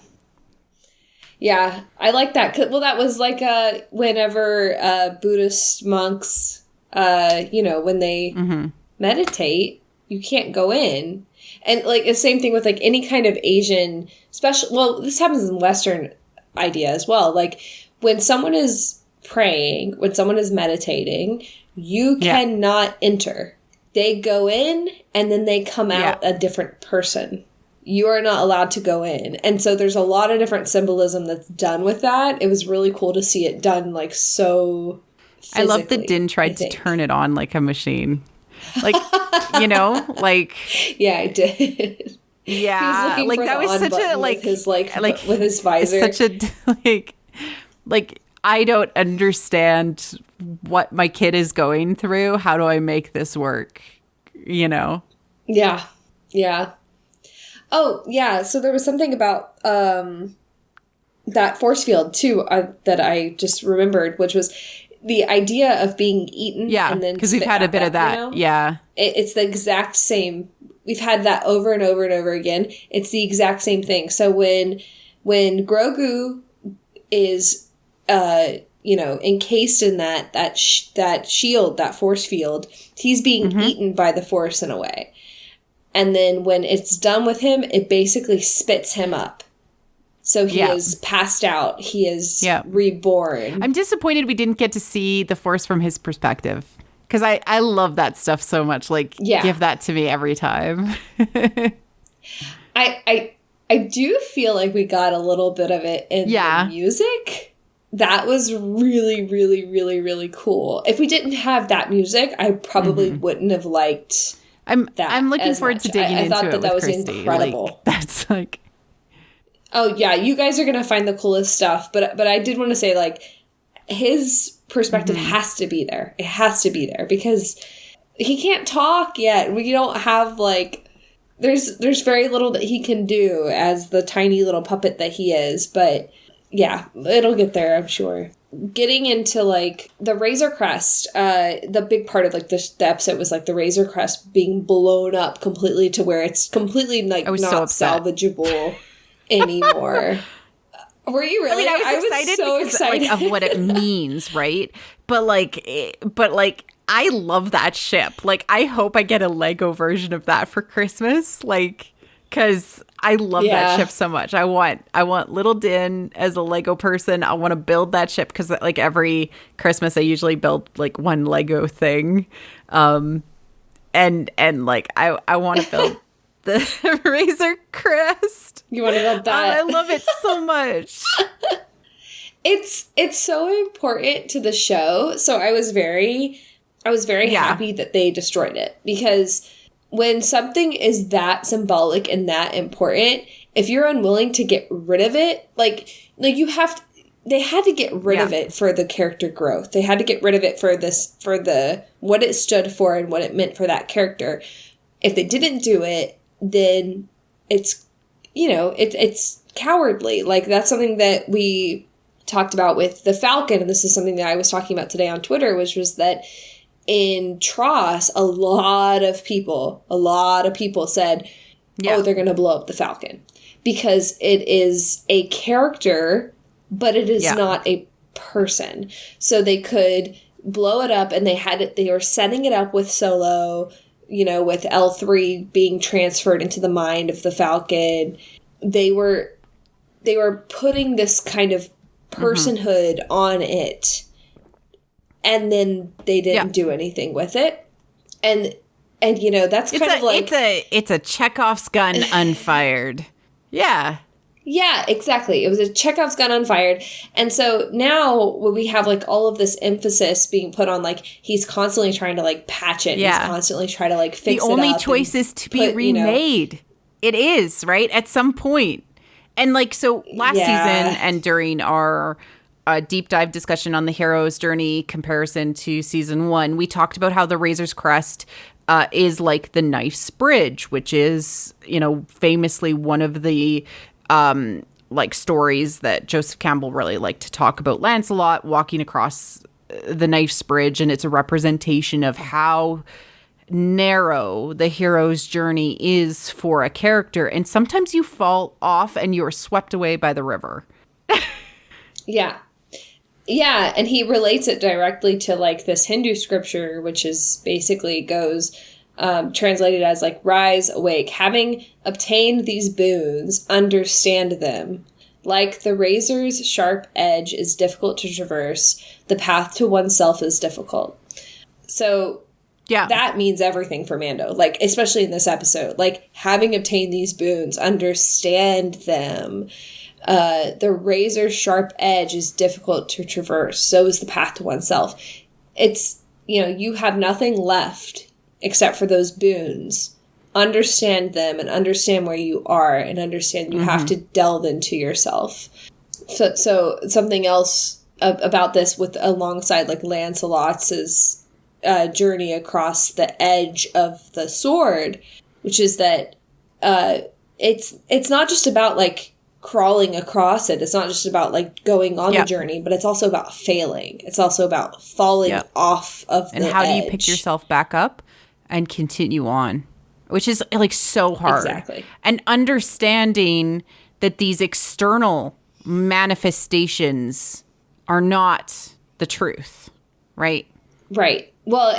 Yeah, I like that. Well, that was like whenever Buddhist monks, when they meditate, you can't go in. And like the same thing with like any kind of Asian this happens in Western idea as well. Like when someone is praying, when someone is meditating, you cannot enter. They go in and then they come out a different person. You are not allowed to go in. And so there's a lot of different symbolism that's done with that. It was really cool to see it done like so physically. I love that Din tried to turn it on like a machine. Like, like... Yeah, I did. Yeah. He was like, that was such a, like... With his visor. Such a, like, I don't understand what my kid is going through. How do I make this work? Yeah. Yeah. Oh, yeah. So there was something about that force field, too, that I just remembered, which was the idea of being eaten. Yeah, and then because we've had a bit of that. Yeah. It's the exact same. We've had that over and over and over again. It's the exact same thing. So when Grogu is, encased in that shield, that force field, he's being eaten by the Force in a way. And then when it's done with him, it basically spits him up. So he is passed out. He is reborn. I'm disappointed we didn't get to see the Force from his perspective. Because I love that stuff so much. Like, give that to me every time. I do feel like we got a little bit of it in the music. That was really, really, really, really cool. If we didn't have that music, I probably wouldn't have liked that. I'm looking forward to digging into it. I thought that was Christy. incredible. Like, that's like... Oh, yeah, you guys are going to find the coolest stuff. But I did want to say, like, his perspective has to be there. It has to be there because he can't talk yet. We don't have, like... There's very little that he can do as the tiny little puppet that he is. But, yeah, it'll get there, I'm sure. Getting into, like, the Razor Crest, the big part of, like, the episode was, like, the Razor Crest being blown up completely to where it's completely, like, not salvageable anymore. Were you really? I was excited so because excited. Like, of what it means, right? But I love that ship. Like, I hope I get a Lego version of that for Christmas. Like, because I love that ship so much. I want little Din as a Lego person. I want to build that ship because, like, every Christmas I usually build like one Lego thing, and like I want to build the Razor Crest. You want to build that? I love it so much. It's so important to the show. So I was very happy that they destroyed it, because when something is that symbolic and that important, if you're unwilling to get rid of it, like you have to, they had to get rid of it for the character growth. They had to get rid of it for what it stood for and what it meant for that character. If they didn't do it, then it's, it's cowardly. Like, that's something that we talked about with the Falcon. And this is something that I was talking about today on Twitter, which was that in Tross, a lot of people said, oh, they're going to blow up the Falcon because it is a character, but it is not a person. So they could blow it up, and they were setting it up with Solo, with L3 being transferred into the mind of the Falcon. They were putting this kind of personhood on it, and then they didn't do anything with it. And that's kind of like it's a Chekhov's gun unfired. Yeah. Yeah, exactly. It was a Chekhov's gun unfired. And so now when we have like all of this emphasis being put on, like, he's constantly trying to like patch it. Yeah. He's constantly trying to like fix it up. The only choice is to be remade. It is, right? At some point. And like, so last season and during our deep dive discussion on the hero's journey comparison to season 1, we talked about how the Razor's Crest is like the knife's bridge, which is, famously one of the like stories that Joseph Campbell really liked to talk about. Lancelot walking across the knife's bridge, and it's a representation of how narrow the hero's journey is for a character, and sometimes you fall off and you're swept away by the river. Yeah, and he relates it directly to like this Hindu scripture, which is basically goes translated as like, rise, awake, having obtained these boons, understand them. Like the razor's sharp edge is difficult to traverse, the path to oneself is difficult. So that means everything for Mando, like, especially in this episode, like, having obtained these boons, understand them. The razor's sharp edge is difficult to traverse. So is the path to oneself. It's, you have nothing left except for those boons. Understand them and understand where you are, and understand you have to delve into yourself. So something else about this with alongside like Lancelot's journey across the edge of the sword, which is that it's not just about like crawling across it. It's not just about like going on the journey, but it's also about failing. It's also about falling off of the edge. And how do you pick yourself back up and continue on, which is like so hard. Exactly. And understanding that these external manifestations are not the truth, right? Right. Well,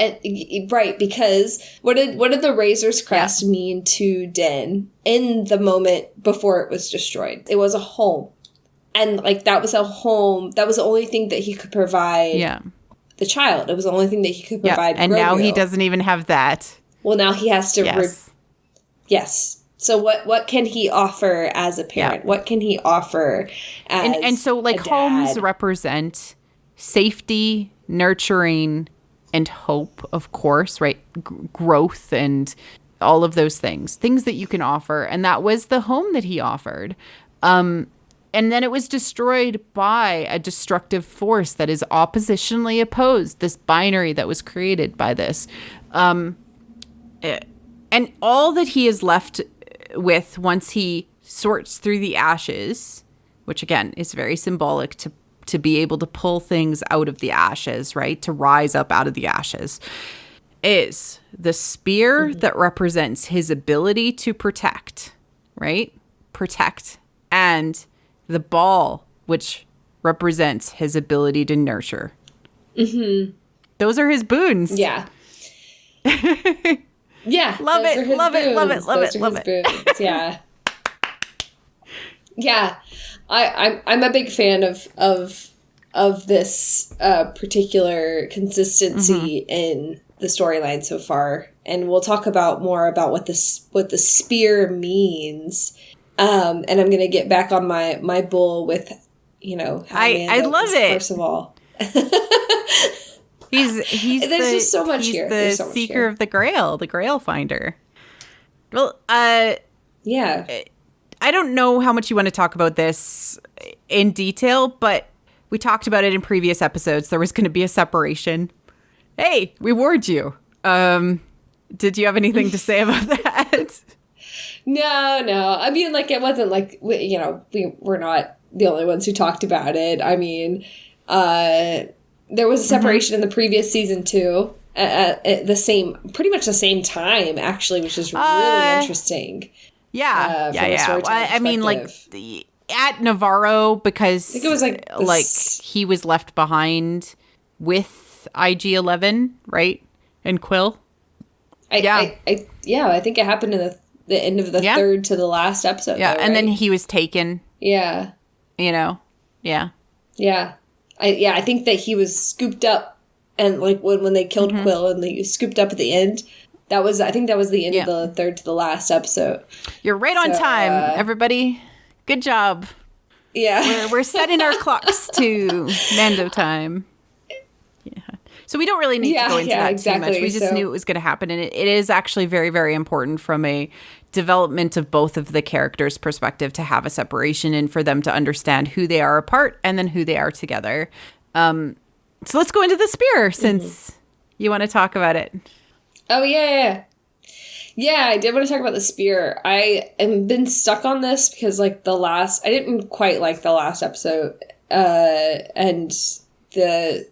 right, because what did the Razor's Crest mean to Din in the moment before it was destroyed? It was a home. And like that was a home. That was the only thing that he could provide the child. It was the only thing that he could provide And Grogu. Now he doesn't even have that. Well, now he has to Yes. So what can he offer as a parent? What can he offer as and so like homes represent safety, nurturing, and hope, of course, right? Growth and all of those things that you can offer. And that was the home that he offered. And then it was destroyed by a destructive force that is oppositionally opposed, this binary that was created by this. And all that he is left with once he sorts through the ashes, which again is very symbolic to be able to pull things out of the ashes, right? To rise up out of the ashes, is the spear that represents his ability to protect, right? Protect. And the ball, which represents his ability to nurture. Mm-hmm. Those are his boons. Yeah. Yeah. Love it. Love it. Love it. Love it. Love it. Yeah. Yeah. I'm a big fan of this particular consistency in the storyline so far, and we'll talk about more about what the spear means. And I'm going to get back on my bull with, how I love it. First of all, he's there's just so much here. The seeker of the Grail finder. Well, yeah. I don't know how much you want to talk about this in detail, but we talked about it in previous episodes. There was going to be a separation. Hey, we warned you. Did you have anything to say about that? No. I mean, like, it wasn't like, we're not the only ones who talked about it. I mean, there was a separation in the previous season too, at pretty much the same time, actually, which is really interesting. Yeah. Well, I mean, like, at Navarro, because I think it was like he was left behind with IG-11, right? And Quill. I think it happened in the end of the third to the last episode. Yeah, though, and right? then he was taken. Yeah. Yeah. I think that he was scooped up, and like when they killed Quill and they scooped up at the end, I think that was the end of the third to the last episode. You're right on time, everybody. Good job. Yeah. We're setting our clocks to Mando time. Yeah. So we don't really need to go into that too much. We just knew it was going to happen, and it is actually very, very important from a development of both of the characters' perspective to have a separation and for them to understand who they are apart and then who they are together. So let's go into the spear since you want to talk about it. Oh, yeah. Yeah, I did want to talk about the spear. I have been stuck on this because, like, I didn't quite like the last episode. And the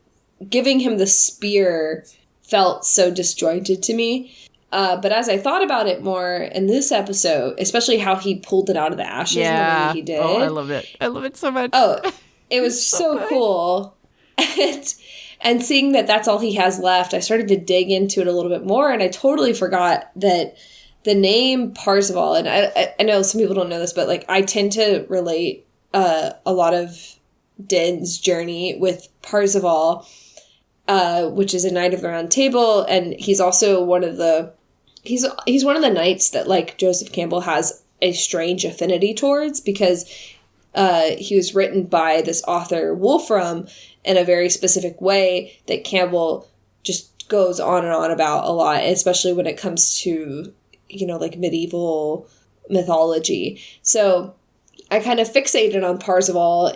giving him the spear felt so disjointed to me. But as I thought about it more in this episode, especially how he pulled it out of the ashes and the way he did. Oh, I love it. I love it so much. Oh, it was so cool. And seeing that that's all he has left, I started to dig into it a little bit more, and I totally forgot that the name Parzival, and I know some people don't know this, but like I tend to relate a lot of Din's journey with Parzival, which is a Knight of the Round Table, and he's also one of the knights that like Joseph Campbell has a strange affinity towards, because he was written by this author Wolfram in a very specific way that Campbell just goes on and on about a lot, especially when it comes to, like medieval mythology. So I kind of fixated on Parzival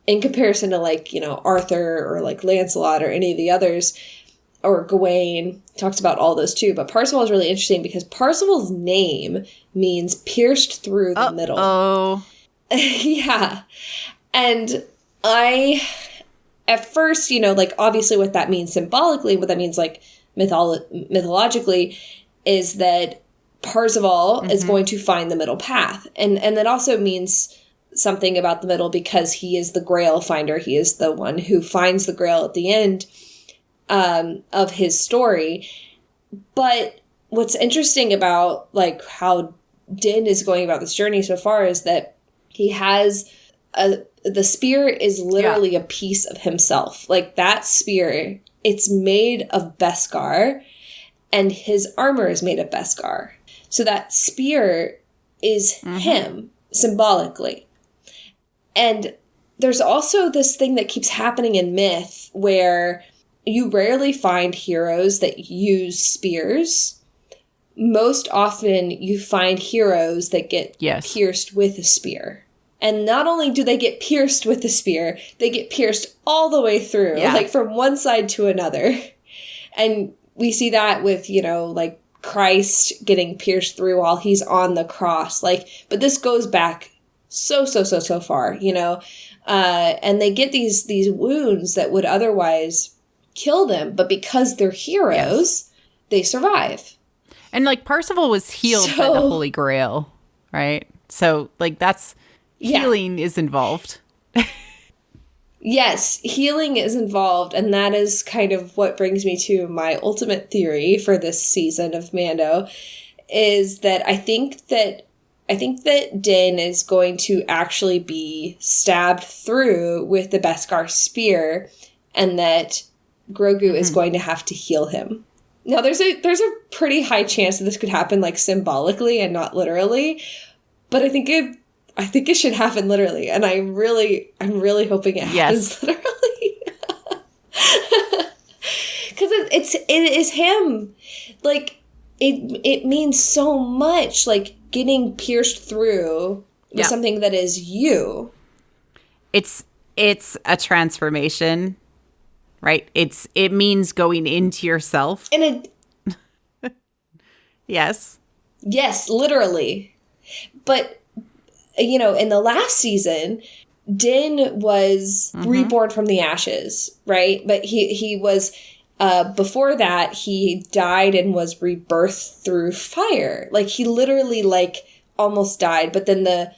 in comparison to like, Arthur or like Lancelot or any of the others, or Gawain. Talks about all those too. But Parzival is really interesting because Parzival's name means pierced through the middle. Oh. Yeah. And at first, like obviously what that means symbolically, what that means like mythologically, is that Parzival is going to find the middle path. And that also means something about the middle because he is the Grail finder. He is the one who finds the Grail at the end of his story. But what's interesting about like how Din is going about this journey so far is that he has the spear is literally a piece of himself. Like that spear, it's made of Beskar, and his armor is made of Beskar. So that spear is him, symbolically. And there's also this thing that keeps happening in myth where you rarely find heroes that use spears. Most often you find heroes that get pierced with a spear. And not only do they get pierced with the spear, they get pierced all the way through, like from one side to another. And we see that with, like Christ getting pierced through while he's on the cross. Like, but this goes back so far, and they get these wounds that would otherwise kill them. But because they're heroes, they survive. And like Parzival was healed by the Holy Grail, right? So like that's... Healing is involved. Yes, healing is involved, and that is kind of what brings me to my ultimate theory for this season of Mando, is that I think that Din is going to actually be stabbed through with the Beskar spear, and that Grogu is going to have to heal him. Now, there's a pretty high chance that this could happen like symbolically and not literally, but I think it should happen literally, and I'm really hoping it happens literally. Because it is him. Like it means so much. Like getting pierced through with something that is you. It's a transformation, right? It means going into yourself. And Yes. yes, literally. But, you know, in the last season, Din was reborn from the ashes, right? But he was, before that, he died and was rebirthed through fire. Like, he literally, like, almost died. But then the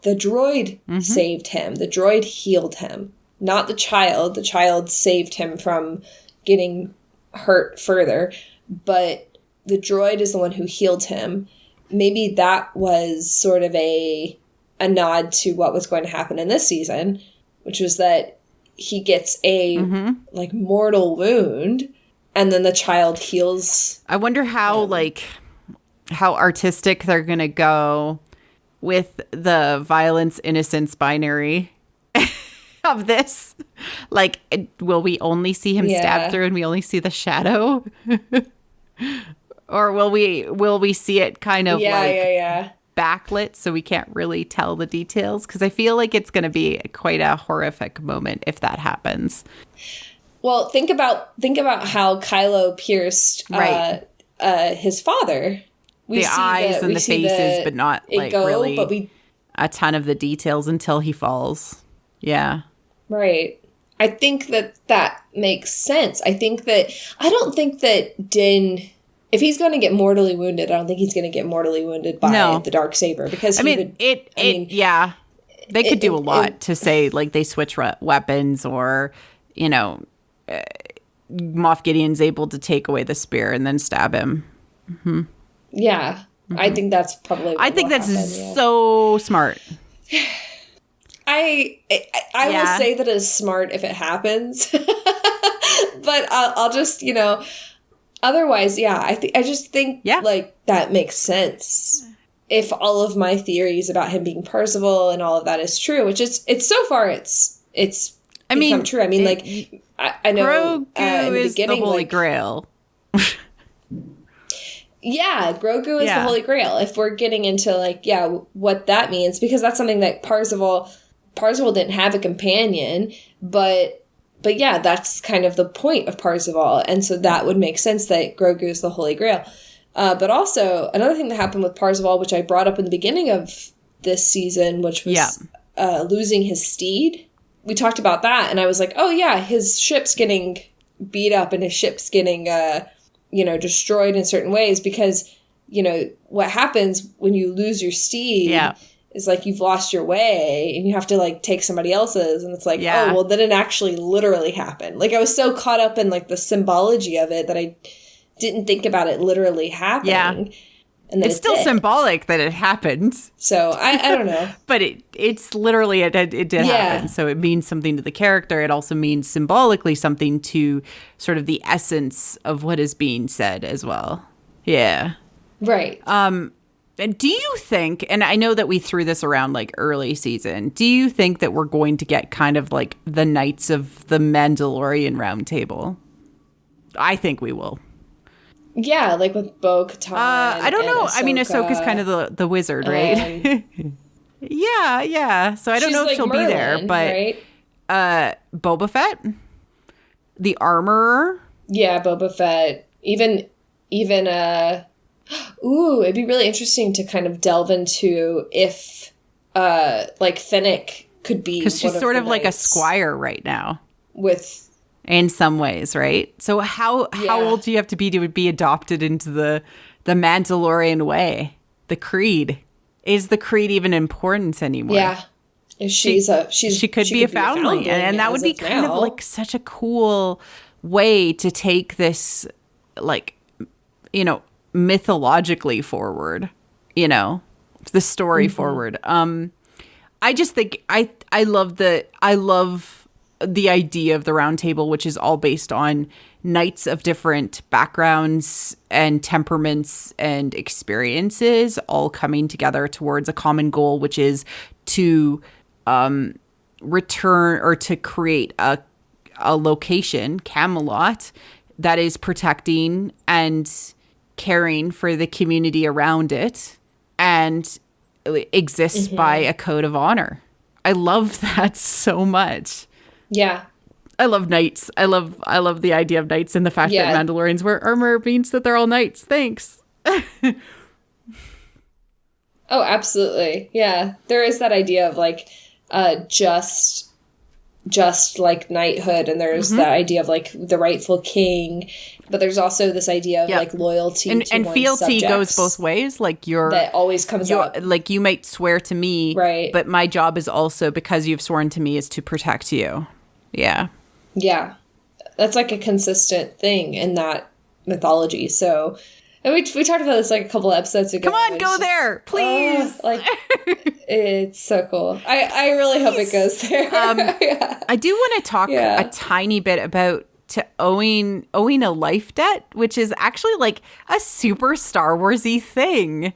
droid saved him. The droid healed him. Not the child. The child saved him from getting hurt further. But the droid is the one who healed him. Maybe that was sort of a nod to what was going to happen in this season, which was that he gets a like mortal wound, and then the child heals. I wonder how how artistic they're gonna go with the violence innocence binary of this. Like, will we only see him stab through and we only see the shadow? Or will we see it kind of backlit so we can't really tell the details? Because I feel like it's going to be quite a horrific moment if that happens. Well, think about how Kylo pierced his father. We see eyes and the faces, but not like really but a ton of the details until he falls. Yeah. Right. I think that makes sense. I don't think that Din, if he's going to get mortally wounded, I don't think he's going to get mortally wounded by the Darksaber, because they could do a lot to say, like, they switch weapons, or, you know, Moff Gideon's able to take away the spear and then stab him. Mm-hmm. Yeah. Mm-hmm. I think that's probably what will happen, so smart. I will say that it's smart if it happens, but I'll just, you know, otherwise, I just think like that makes sense. If all of my theories about him being Percival and all of that is true, which it's so far it's become true. I mean, I know Grogu in the is beginning, the Holy Grail. Yeah, Grogu is the Holy Grail. If we're getting into what that means, because that's something that Parzival didn't have a companion, but yeah, that's kind of the point of Parzival, and so that would make sense that Grogu is the Holy Grail. But also, another thing that happened with Parzival, which I brought up in the beginning of this season, which was losing his steed. We talked about that, and I was like, oh yeah, his ship's getting beat up, and his ship's getting destroyed in certain ways, because, you know, what happens when you lose your steed is like you've lost your way and you have to like take somebody else's, and it's like, oh, well, then it actually literally happened. Like, I was so caught up in like the symbology of it that I didn't think about it literally happening. Yeah. And then it's still symbolic that it happened. So I don't know. But it's literally, it did happen. So it means something to the character. It also means symbolically something to sort of the essence of what is being said as well. Yeah. Right. And do you think, and I know that we threw this around like early season, do you think that we're going to get kind of like the Knights of the Mandalorian round table? I think we will. Yeah, like with Bo-Katan. I don't know. Ahsoka. I mean, Ahsoka's kind of the wizard, right? Yeah. So I don't know if she'll Merlin, be there, but Boba Fett, the armorer. Yeah, Boba Fett. Even it'd be really interesting to kind of delve into if like Fennec could be, because she's sort of like a squire right now. In some ways, right? So how old do you have to be adopted into the Mandalorian way? The creed. Is the creed even important anymore? Yeah. She could be a foundling. And that would be kind of like such a cool way to take this, like, you know, mythologically forward, you know, the story forward. I just think I love the idea of the round table, which is all based on knights of different backgrounds and temperaments and experiences all coming together towards a common goal, which is to return or to create a location, Camelot, that is protecting and caring for the community around it, and exists by a code of honor. I love that so much. Yeah. I love knights. I love the idea of knights and the fact that Mandalorians wear armor means that they're all knights. Thanks. Oh, absolutely. Yeah. There is that idea of like just like knighthood, and there's that idea of like the rightful king, but there's also this idea of like loyalty to and one's fealty subjects. goes both ways. Like that always comes up. Like you might swear to me, right? But my job is also, because you've sworn to me, is to protect you. Yeah. Yeah. That's like a consistent thing in that mythology. So, and we talked about this like a couple episodes ago. Come on, go there, please. Like, it's so cool. I really hope it goes there. I do want to talk a tiny bit about owing a life debt, which is actually like a super Star Warsy thing,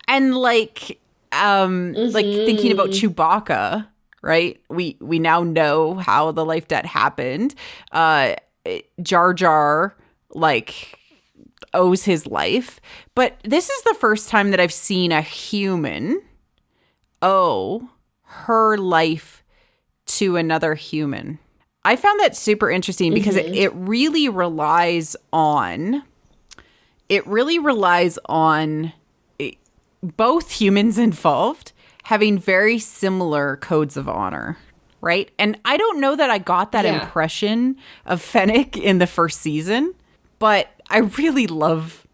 and like thinking about Chewbacca. Right, we now know how the life debt happened. Jar Jar like owes his life, but this is the first time that I've seen a human owe her life to another human. I found that super interesting because it really relies on both humans involved having very similar codes of honor, right? And I don't know that I got that impression of Fennec in the first season, but I love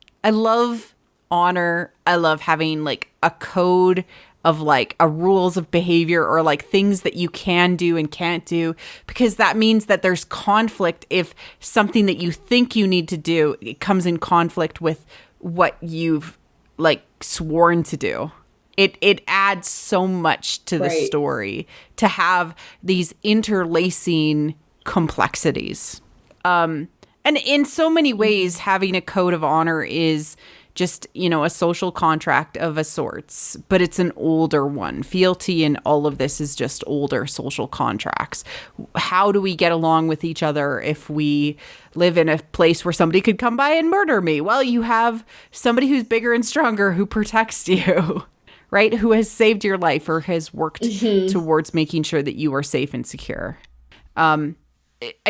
honor. I love having like a code of like a rules of behavior, or like things that you can do and can't do, because that means that there's conflict if something that you think you need to do, it comes in conflict with what you've like sworn to do. It adds so much to the story to have these interlacing complexities. And in so many ways, having a code of honor is just, a social contract of a sorts, but it's an older one. Fealty and all of this is just older social contracts. How do we get along with each other if we live in a place where somebody could come by and murder me? Well, you have somebody who's bigger and stronger who protects you. Right? Who has saved your life or has worked towards making sure that you are safe and secure. I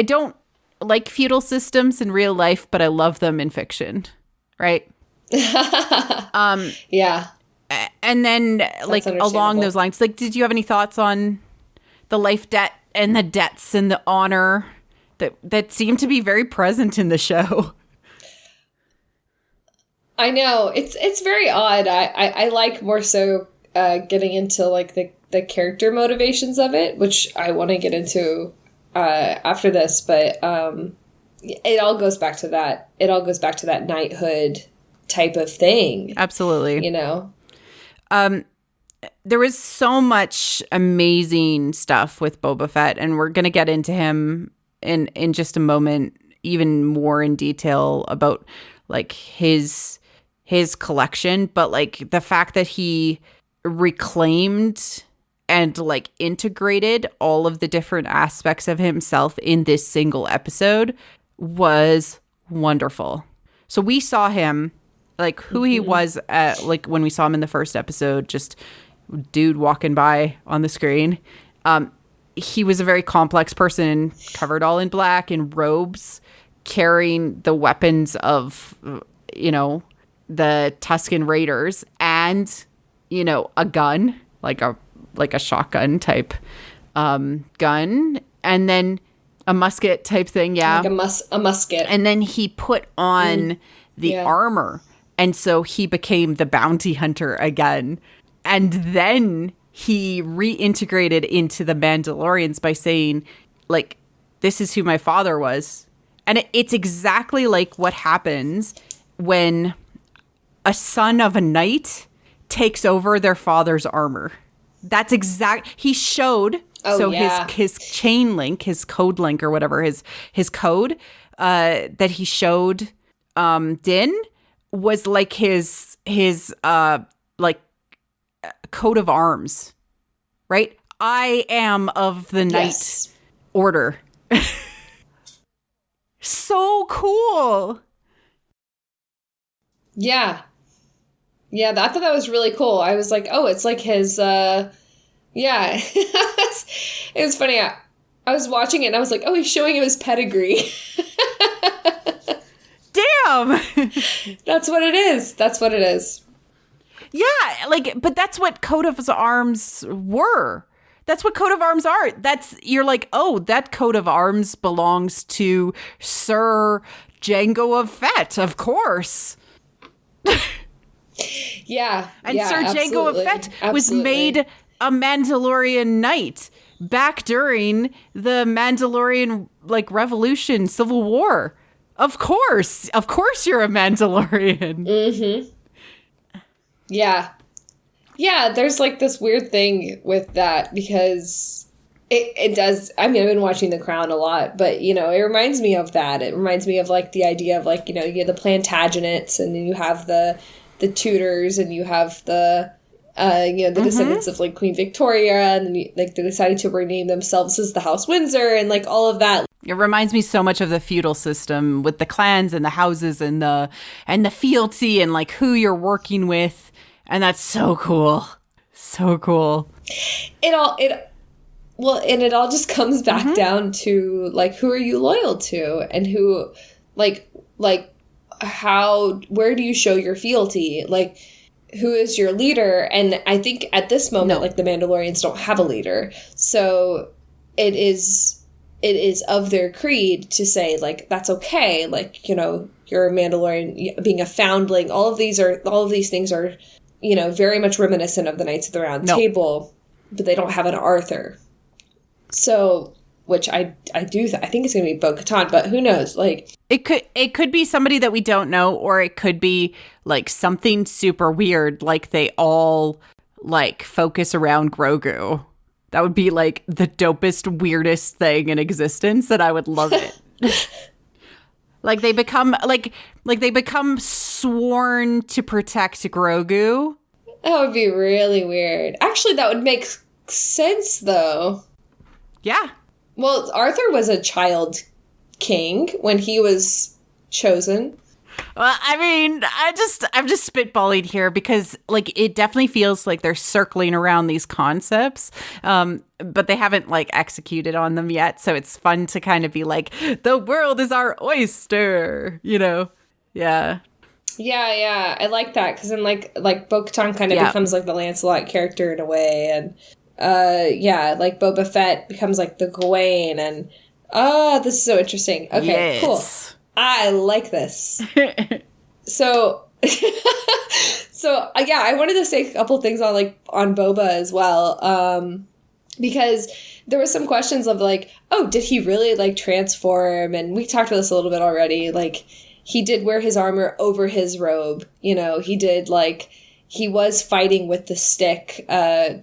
don't like feudal systems in real life, but I love them in fiction. Right? Yeah. And then like along those lines, like, did you have any thoughts on the life debt and the debts and the honor that seem to be very present in the show? I know it's very odd. I like more so getting into like the character motivations of it, which I want to get into after this. But it all goes back to that. It all goes back to that knighthood type of thing. Absolutely. There was so much amazing stuff with Boba Fett, and we're going to get into him in just a moment, even more in detail about like his collection, but like the fact that he reclaimed and like integrated all of the different aspects of himself in this single episode was wonderful. So we saw him like who he was like when we saw him in the first episode, just dude walking by on the screen. He was a very complex person, covered all in black in robes, carrying the weapons of the Tusken Raiders, and a gun, like a shotgun type gun, and then a musket type thing, like a musket. And then he put on the armor, and so he became the bounty hunter again. And then he reintegrated into the Mandalorians by saying, like, this is who my father was. And it's exactly like what happens when a son of a knight takes over their father's armor. That's he showed. His chain link, his code link or whatever, his code that he showed Din was like his like coat of arms, right? I am of the knight order. So cool. Yeah. Yeah, I thought that was really cool. I was like, oh, it's like his, yeah. It was funny. I was watching it and I was like, oh, he's showing him his pedigree. Damn! That's what it is. That's what it is. Yeah, like, but that's what coat of arms were. That's what coat of arms are. You're like, oh, that coat of arms belongs to Sir Jango of Fett, of course. Yeah. And Sir Jango of Fett was made a Mandalorian knight back during the Mandalorian, like, revolution, civil war. Of course you're a Mandalorian. Mm-hmm. Yeah. Yeah, there's like this weird thing with that because it does. I mean, I've been watching The Crown a lot, but, you know, it reminds me of that. It reminds me of like the idea of like, you know, you have the Plantagenets and then you have the Tudors and you have the, you know, the descendants of like Queen Victoria, and then like they decided to rename themselves as the House Windsor and like all of that. It reminds me so much of the feudal system with the clans and the houses and the fealty and like who you're working with. And that's so cool. So cool. It all just comes back down to like, who are you loyal to and who like how, where do you show your fealty? Like, who is your leader? And I think at this moment, like the Mandalorians don't have a leader. So it is of their creed to say, like, that's okay. Like, you know, you're a Mandalorian, being a foundling. All of these things are, you know, very much reminiscent of the Knights of the Round Table, but they don't have an Arthur. So, which I think it's going to be Bo-Katan, but who knows? Like, it could be somebody that we don't know, or it could be like something super weird, like they all like focus around Grogu. That would be like the dopest, weirdest thing in existence, and I would love it. Like they become they become sworn to protect Grogu. That would be really weird. Actually, that would make sense, though. Yeah. Well, Arthur was a child king when he was chosen. Well, I mean, I'm just spitballing here because, like, it definitely feels like they're circling around these concepts, but they haven't, like, executed on them yet. So it's fun to kind of be like, the world is our oyster, you know? Yeah. Yeah. I like that because then, like Bo-Katan kind of becomes, like, the Lancelot character in a way. And, like, Boba Fett becomes, like, the Gawain. And, this is so interesting. Okay, cool. I like this. So I wanted to say a couple things on Boba as well, because there were some questions of like, oh, did he really like transform? And we talked about this a little bit already. Like, he did wear his armor over his robe. You know, he did like he was fighting with the stick. Oh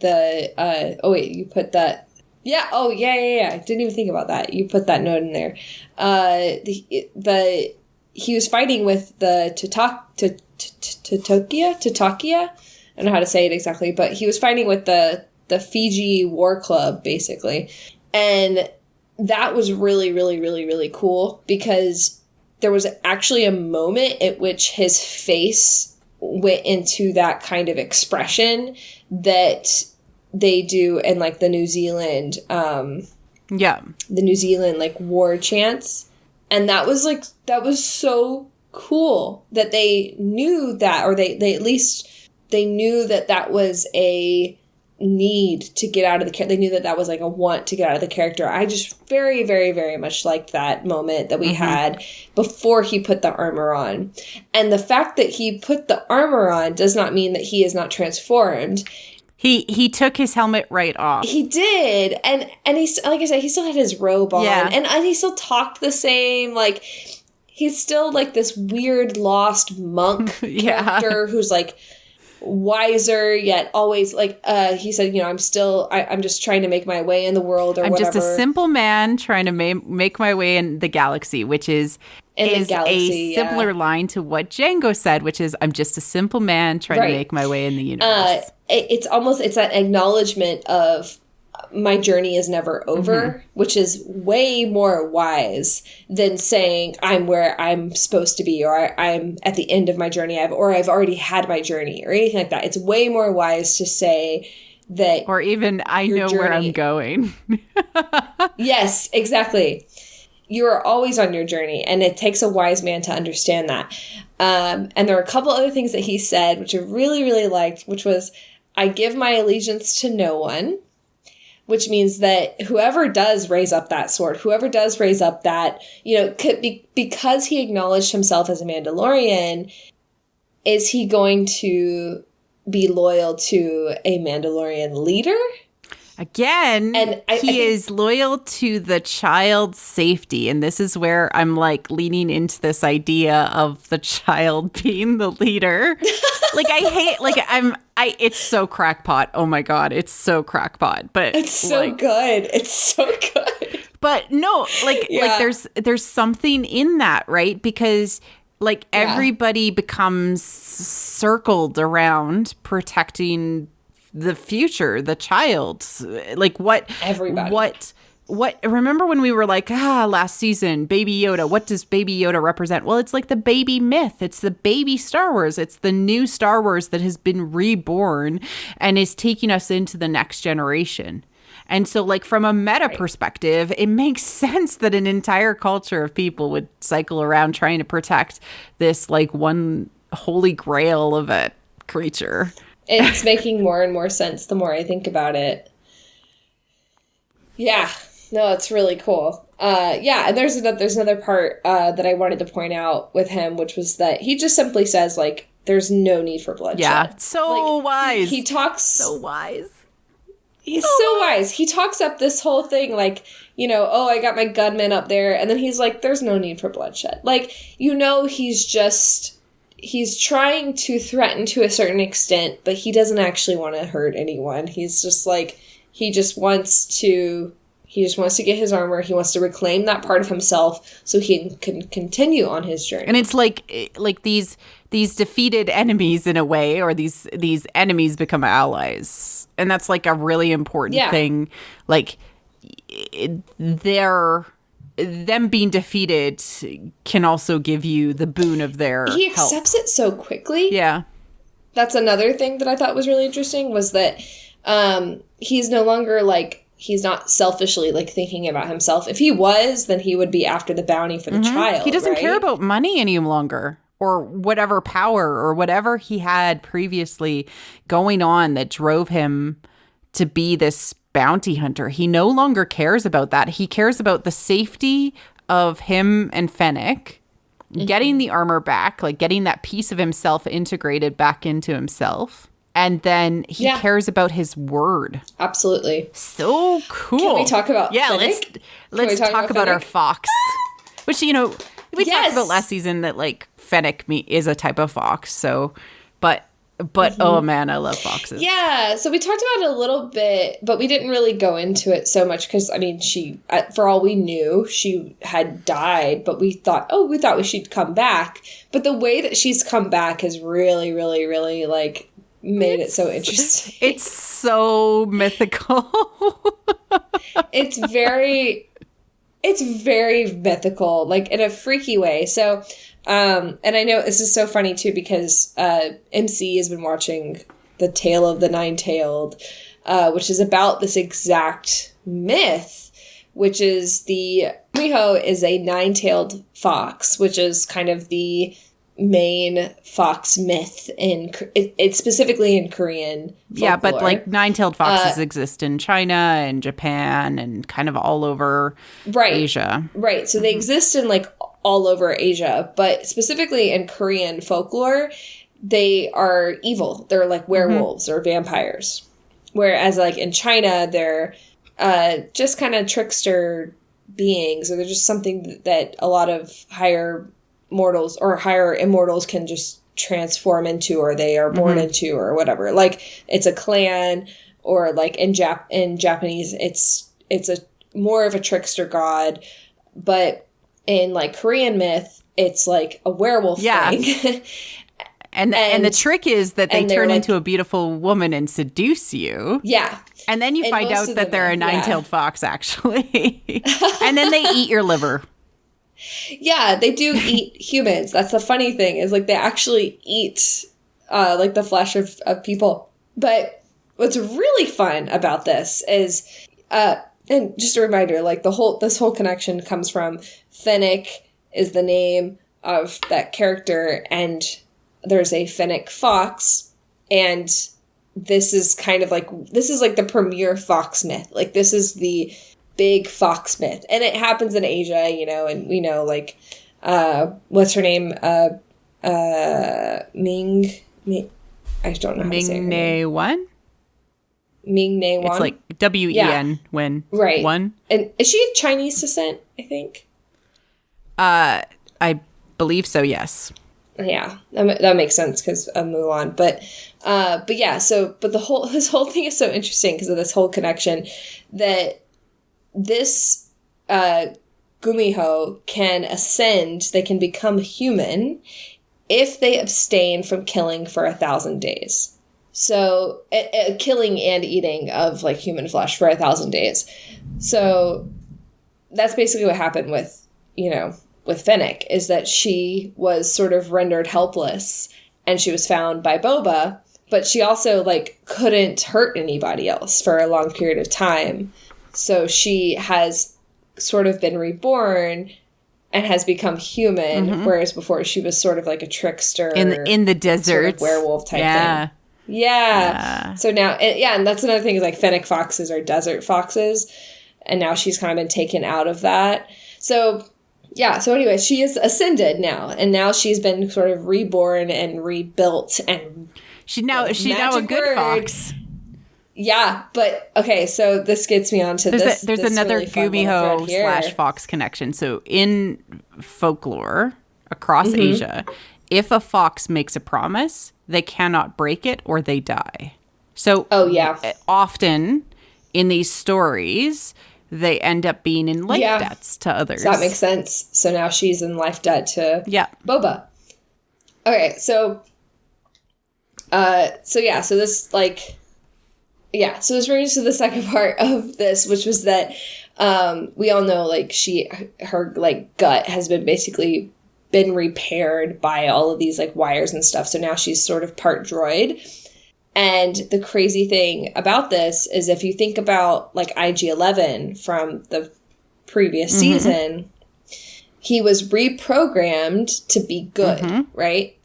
wait, you put that. Yeah. Oh, yeah. I didn't even think about that. You put that note in there. He was fighting with the Tatakia. I don't know how to say it exactly, but he was fighting with the Fiji War Club, basically. And that was really, really, really, really cool because there was actually a moment at which his face went into that kind of expression that they do in like the New Zealand like war chants, and that was so cool that they knew that, or they at least they knew that was a need to get out of the character. They knew that was like a want to get out of the character. I just very, very, very much liked that moment that we had before he put the armor on. And the fact that he put the armor on does not mean that he is not transformed. He took his helmet right off. He did. And he's, like I said, he still had his robe on. Yeah. And he still talked the same. Like, he's still like this weird lost monk character who's like wiser yet always like he said, you know, I'm just trying to make my way in the world, or whatever. I'm just a simple man trying to make my way in the galaxy, which is a similar line to what Jango said, which is, I'm just a simple man trying to make my way in the universe. It's an acknowledgement of my journey is never over, which is way more wise than saying I'm where I'm supposed to be, or I'm at the end of my journey, I've already had my journey, or anything like that. It's way more wise to say that, or even I know where I'm going. Yes, exactly. You are always on your journey, and it takes a wise man to understand that. And there are a couple other things that he said, which I really, really liked, which was, I give my allegiance to no one, which means that whoever does raise up that sword, whoever does raise up that, could be, because he acknowledged himself as a Mandalorian, is he going to be loyal to a Mandalorian leader? Again, and he is loyal to the child's safety. And this is where I'm like leaning into this idea of the child being the leader. It's so crackpot. Oh my God. It's so crackpot, but it's so good. It's so good. But no, there's something in that, right? Because everybody becomes circled around protecting the future, the child, everybody. What remember when we were like, last season, Baby Yoda, what does Baby Yoda represent? Well, it's like the baby myth. It's the baby Star Wars. It's the new Star Wars that has been reborn and is taking us into the next generation. And so from a meta perspective, it makes sense that an entire culture of people would cycle around trying to protect this one holy grail of a creature. It's making more and more sense the more I think about it. Yeah. No, it's really cool. And there's another part that I wanted to point out with him, which was that he just simply says, there's no need for bloodshed. Yeah, so wise. He talks... So wise. He's so wise. He talks up this whole thing I got my gunman up there. And then he's like, there's no need for bloodshed. He's trying to threaten to a certain extent, but he doesn't actually want to hurt anyone. He's just he just wants to get his armor. He wants to reclaim that part of himself so he can continue on his journey. And it's like these defeated enemies in a way, or these enemies become allies. And that's a really important thing. Them being defeated can also give you the boon of their He accepts it so quickly. Yeah. That's another thing that I thought was really interesting, was that he's no longer he's not selfishly thinking about himself. If he was, then he would be after the bounty for the child. He doesn't care about money any longer, or whatever power or whatever he had previously going on that drove him to be this bounty hunter. He no longer cares about that. He cares about the safety of him and Fennec, getting the armor back, getting that piece of himself integrated back into himself. And then he cares about his word. Absolutely. So cool. Can we talk about Fennec? Let's talk about our fox. Which, we talked about last season that Fennec is a type of fox. So, but oh man, I love foxes. Yeah, so we talked about it a little bit, but we didn't really go into it so much because, she, for all we knew, she had died, but we thought she'd come back. But the way that she's come back has really, really, really, made it so interesting. It's so mythical. It's very mythical, in a freaky way. So, and I know this is so funny too, because MC has been watching The Tale of the Nine-Tailed, which is about this exact myth, which is the Miho is a nine-tailed fox, which is kind of the main fox myth it's specifically in Korean folklore. Yeah, but nine-tailed foxes exist in China and Japan and kind of all over Asia. Right. So they exist in all over Asia, but specifically in Korean folklore, they are evil. They're werewolves or vampires. Whereas in China, they're just kind of trickster beings, or they're just something that a lot of higher mortals or higher immortals can just transform into, or they are born into, or whatever. It's a clan, or in Japanese, it's a more of a trickster god. But in Korean myth, it's a werewolf thing. And the trick is that they turn into a beautiful woman and seduce you. Yeah. And then you find out that they're a nine-tailed fox, actually. And then they eat your liver. Yeah, they do eat humans. That's the funny thing, is like they actually eat like the flesh of people. But what's really fun about this is, and just a reminder, like this whole connection comes from Fennec is the name of that character, and there's a Fennec fox, and this is like the premier fox myth. Like, this is the big fox myth, and it happens in Asia, you know, and we know, like, what's her name? Ming, I don't know how to say her name. Ming-Na Wan? It's like W-E-N when right. one. And is she of Chinese descent, I think? I believe so, yes. Yeah, that makes sense because of Mulan. But yeah, but this whole thing is so interesting because of this whole connection that this Gumiho can ascend, they can become human if they abstain from killing for 1,000 days. So killing and eating of like human flesh for 1,000 days. So that's basically what happened with, you know, with Fennec, is that she was sort of rendered helpless and she was found by Boba, but she also like couldn't hurt anybody else for a long period of time. So she has sort of been reborn and has become human, whereas before she was sort of like a trickster in the desert, sort of werewolf type thing. Yeah. So now, and that's another thing, is like Fennec foxes are desert foxes, and now she's kind of been taken out of that. So yeah. So anyway, she is ascended now, and now she's been sort of reborn and rebuilt, and she's now a good fox. Yeah, but okay, so this gets me onto this. There's another really Gumiho / fox connection. So in folklore across Asia, if a fox makes a promise, they cannot break it or they die. So often in these stories, they end up being in life debts to others. So that makes sense. So now she's in life debt to Boba. Okay, so this like. Yeah, so this brings us to the second part of this, which was that we all know, like, her like gut has been basically been repaired by all of these like wires and stuff. So now she's sort of part droid. And the crazy thing about this is, if you think about like IG-11 from the previous season, he was reprogrammed to be good, right?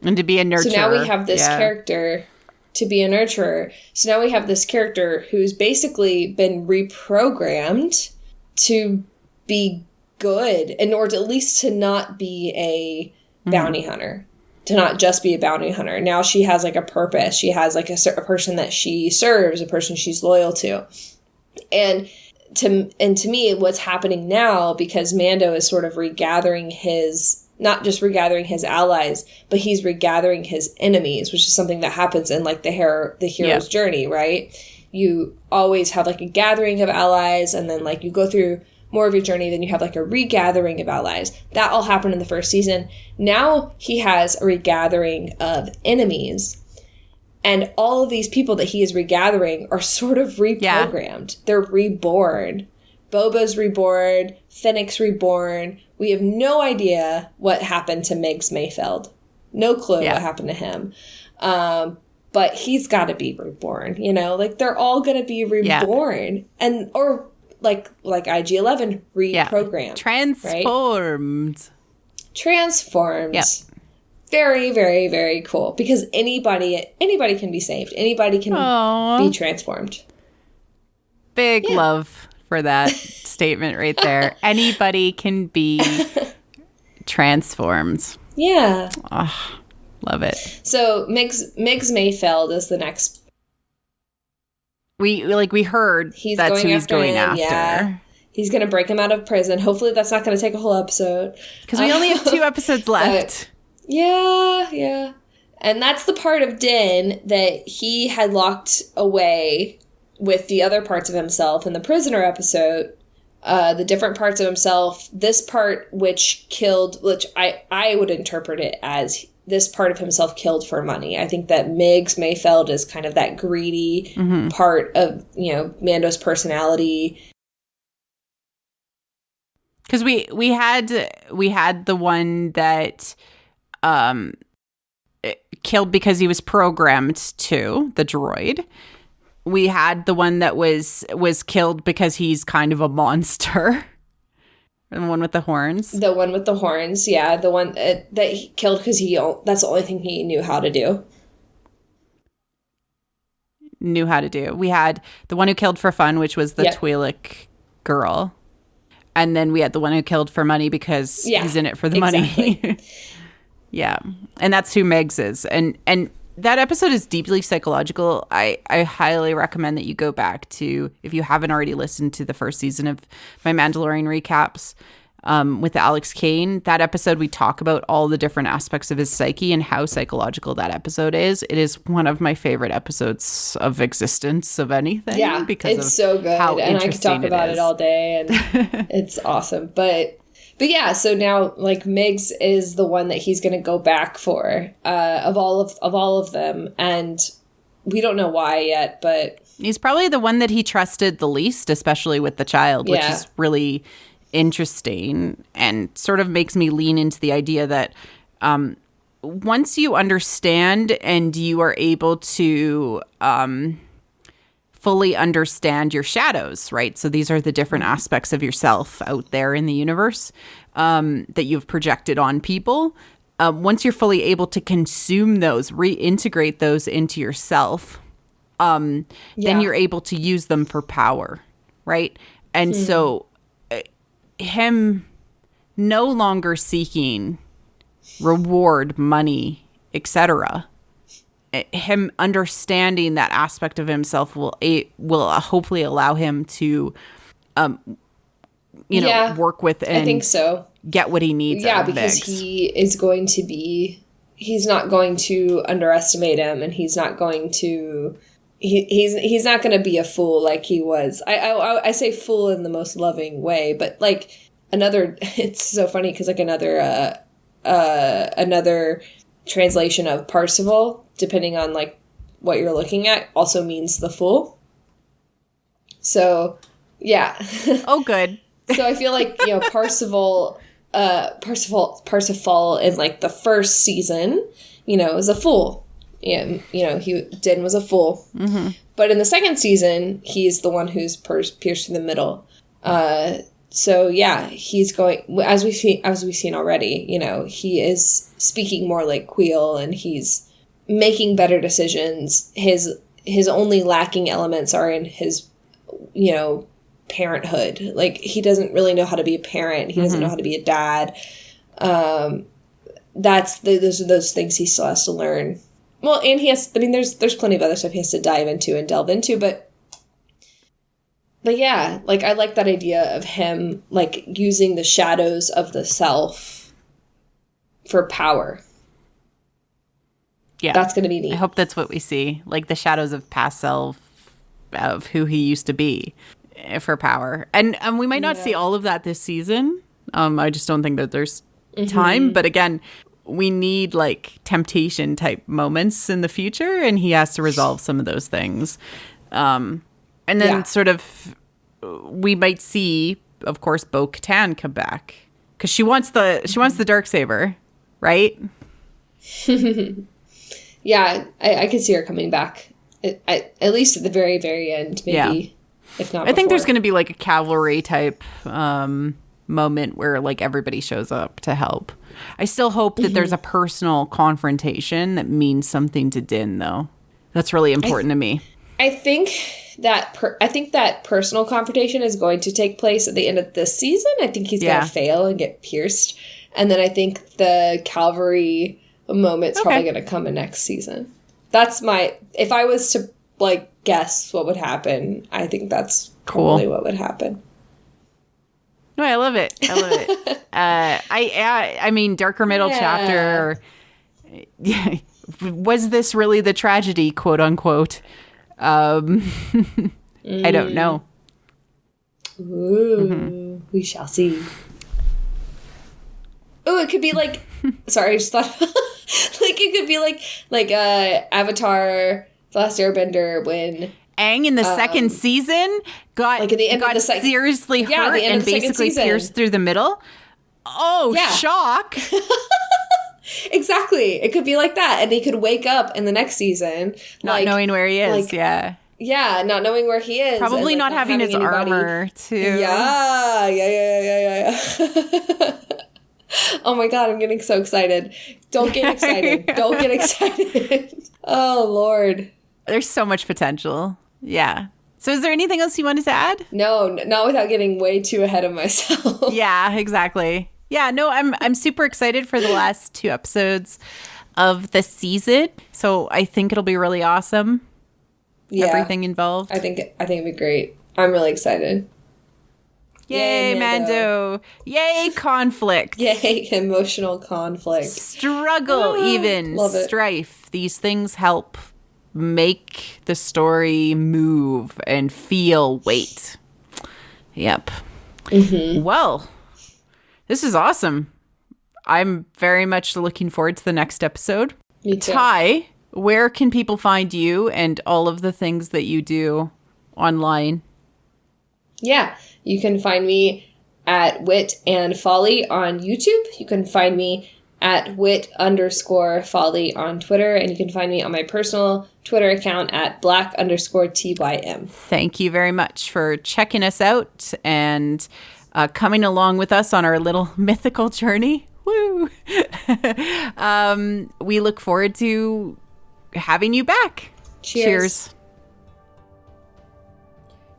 And to be a nurturer. So now we have this character to be a nurturer. So now we have this character who's basically been reprogrammed to be good, in order at least to not be a bounty hunter, to not just be a bounty hunter. Now she has like a purpose. She has like a person that she serves, a person she's loyal to. And to me, what's happening now, because Mando is sort of regathering not just regathering his allies, but he's regathering his enemies, which is something that happens in like the hero's journey, right? You always have like a gathering of allies, and then like you go through more of your journey, then you have like a regathering of allies. That all happened in the first season. Now he has a regathering of enemies, and all of these people that he is regathering are sort of reprogrammed. They're reborn. Boba's reborn. Fennec's reborn. We have no idea what happened to Migs Mayfeld. No clue what happened to him. But he's got to be reborn, you know? Like, they're all going to be reborn. And, or like IG-11, reprogrammed. Transformed. Right? Transformed. Yep. Very, very, very cool. Because anybody can be saved. Anybody can be transformed. Big love for that statement right there. Anybody can be transformed. Yeah. Oh, love it. So Migs Mayfeld is the next. We heard that's who he's going after. Yeah. He's going to break him out of prison. Hopefully that's not going to take a whole episode. Because we only have 2 episodes left. Yeah. And that's the part of Din that he had locked away with the other parts of himself in the prisoner episode, the different parts of himself. This part which I would interpret it as this part of himself killed for money. I think that Migs Mayfeld is kind of that greedy part of, you know, Mando's personality. Because we had the one that killed because he was programmed to, the droid. We had the one that was killed because he's kind of a monster. The one with the horns. The one with the horns, yeah. The one that he killed because that's the only thing he knew how to do. We had the one who killed for fun, which was the Twi'lek girl. And then we had the one who killed for money because he's in it for the money. Yeah. And that's who Megs is. And that episode is deeply psychological. I highly recommend that you go back to, if you haven't already listened to the first season of my Mandalorian recaps with Alex Kane. That episode, we talk about all the different aspects of his psyche and how psychological that episode is. It is one of my favorite episodes of existence of anything. Yeah, because it's so good. And I could talk about it all day, and it's awesome. But yeah, so now like Migs is the one that he's going to go back for of all of them, and we don't know why yet, but he's probably the one that he trusted the least, especially with the child, which is really interesting and sort of makes me lean into the idea that once you understand and you are able to fully understand your shadows, right? So these are the different aspects of yourself out there in the universe that you've projected on people. Once you're fully able to consume those, reintegrate those into yourself, then you're able to use them for power, right? And so him no longer seeking reward, money, etc., him understanding that aspect of himself will hopefully allow him to, work with and I think so. Get what he needs. Yeah, because he's not going to underestimate him, and he's not going to. He's not going to be a fool like he was. I say fool in the most loving way, but like it's so funny because like another translation of Parsifal, depending on like what you're looking at, also means the fool. So yeah. Oh, good. So I feel like, you know, Parsifal in like the first season, you know, is a fool. And, you know, Din was a fool. Mm-hmm. But in the second season, he's the one who's pierced in the middle. So yeah, he's going, as we've seen already, you know, he is speaking more like Queel, and he's making better decisions. His only lacking elements are in his, you know, parenthood. Like, he doesn't really know how to be a parent. He doesn't know how to be a dad. Those are those things he still has to learn. Well, and there's plenty of other stuff he has to dive into and delve into, but yeah, like, I like that idea of him, like, using the shadows of the self for power. Yeah. That's going to be neat. I hope that's what we see, like the shadows of past self, of who he used to be, for power. And we might not see all of that this season. I just don't think that there's time. But again, we need like temptation type moments in the future, and he has to resolve some of those things. And then sort of we might see, of course, Bo-Katan come back, because she wants the Darksaber, right? Yeah, I could see her coming back. At least at the very, very end, maybe. If not, I think there's going to be like a cavalry type moment where like everybody shows up to help. I still hope that there's a personal confrontation that means something to Din, though. That's really important to me. I think that personal confrontation is going to take place at the end of this season. I think he's going to fail and get pierced, and then I think the cavalry moment's probably going to come in next season. That's if I was to like guess what would happen, I think that's probably what would happen. No, I love it. I mean, darker middle chapter. Was this really the tragedy, quote unquote? I don't know. Ooh, we shall see. Oh, it could be like. Sorry, I just thought. Like it could be like Avatar: The Last Airbender when Aang in the second season got like at the end got of the seriously hurt and basically pierced through the middle. Oh, yeah. Shock. Exactly. It could be like that. And he could wake up in the next season. Not knowing where he is. Yeah, not knowing where he is. Probably and, not having his armor, too. Yeah. Oh my God, I'm getting so excited. Don't get excited. Don't get excited. Oh, Lord. There's so much potential. Yeah. So is there anything else you wanted to add? No, not without getting way too ahead of myself. Yeah, exactly. Yeah, no, I'm super excited for the last 2 episodes of the season. So I think it'll be really awesome. Yeah. Everything involved. I think it'd be great. I'm really excited. Yay, Mando. Yay, conflict. Yay, emotional conflict. Struggle, even. Strife. These things help make the story move and feel weight. Yep. Mm-hmm. Well, this is awesome. I'm very much looking forward to the next episode. Me too. Ty, where can people find you and all of the things that you do online? Yeah, you can find me at Wit and Folly on YouTube. You can find me at wit_folly on Twitter. And you can find me on my personal Twitter account at black_TYM. Thank you very much for checking us out and coming along with us on our little mythical journey. Woo! We look forward to having you back. Cheers.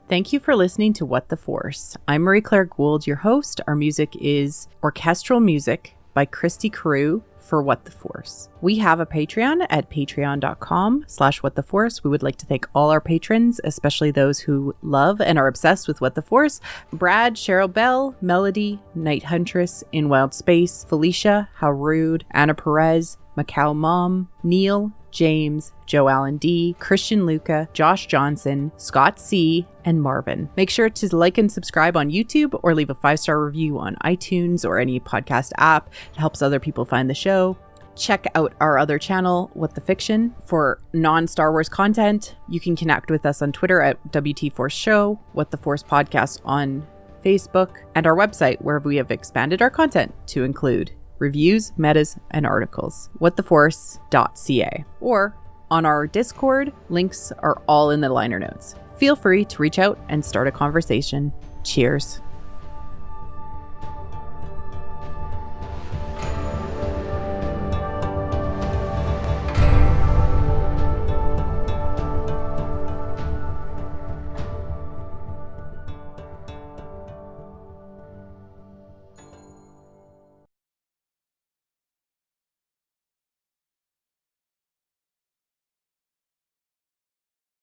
Thank you for listening to What the Force. I'm Marie-Claire Gould, your host. Our music is orchestral music by Christy Carew for What the Force. We have a Patreon at patreon.com/whattheforce. We would like to thank all our patrons, especially those who love and are obsessed with What the Force: Brad, Cheryl Bell, Melody, Night Huntress, In Wild Space, Felicia, How Rude, Anna Perez, Macau Mom, Neil, James, Joe Allen D, Christian Luca, Josh Johnson, Scott C, and Marvin. Make sure to like and subscribe on YouTube or leave a 5-star review on iTunes or any podcast app. It helps other people find the show. Check out our other channel, What the Fiction, for non-Star Wars content. You can connect with us on Twitter at WT Force Show, What the Force Podcast on Facebook, and our website where we have expanded our content to include reviews, metas, and articles, whattheforce.ca. Or on our Discord, links are all in the liner notes. Feel free to reach out and start a conversation. Cheers.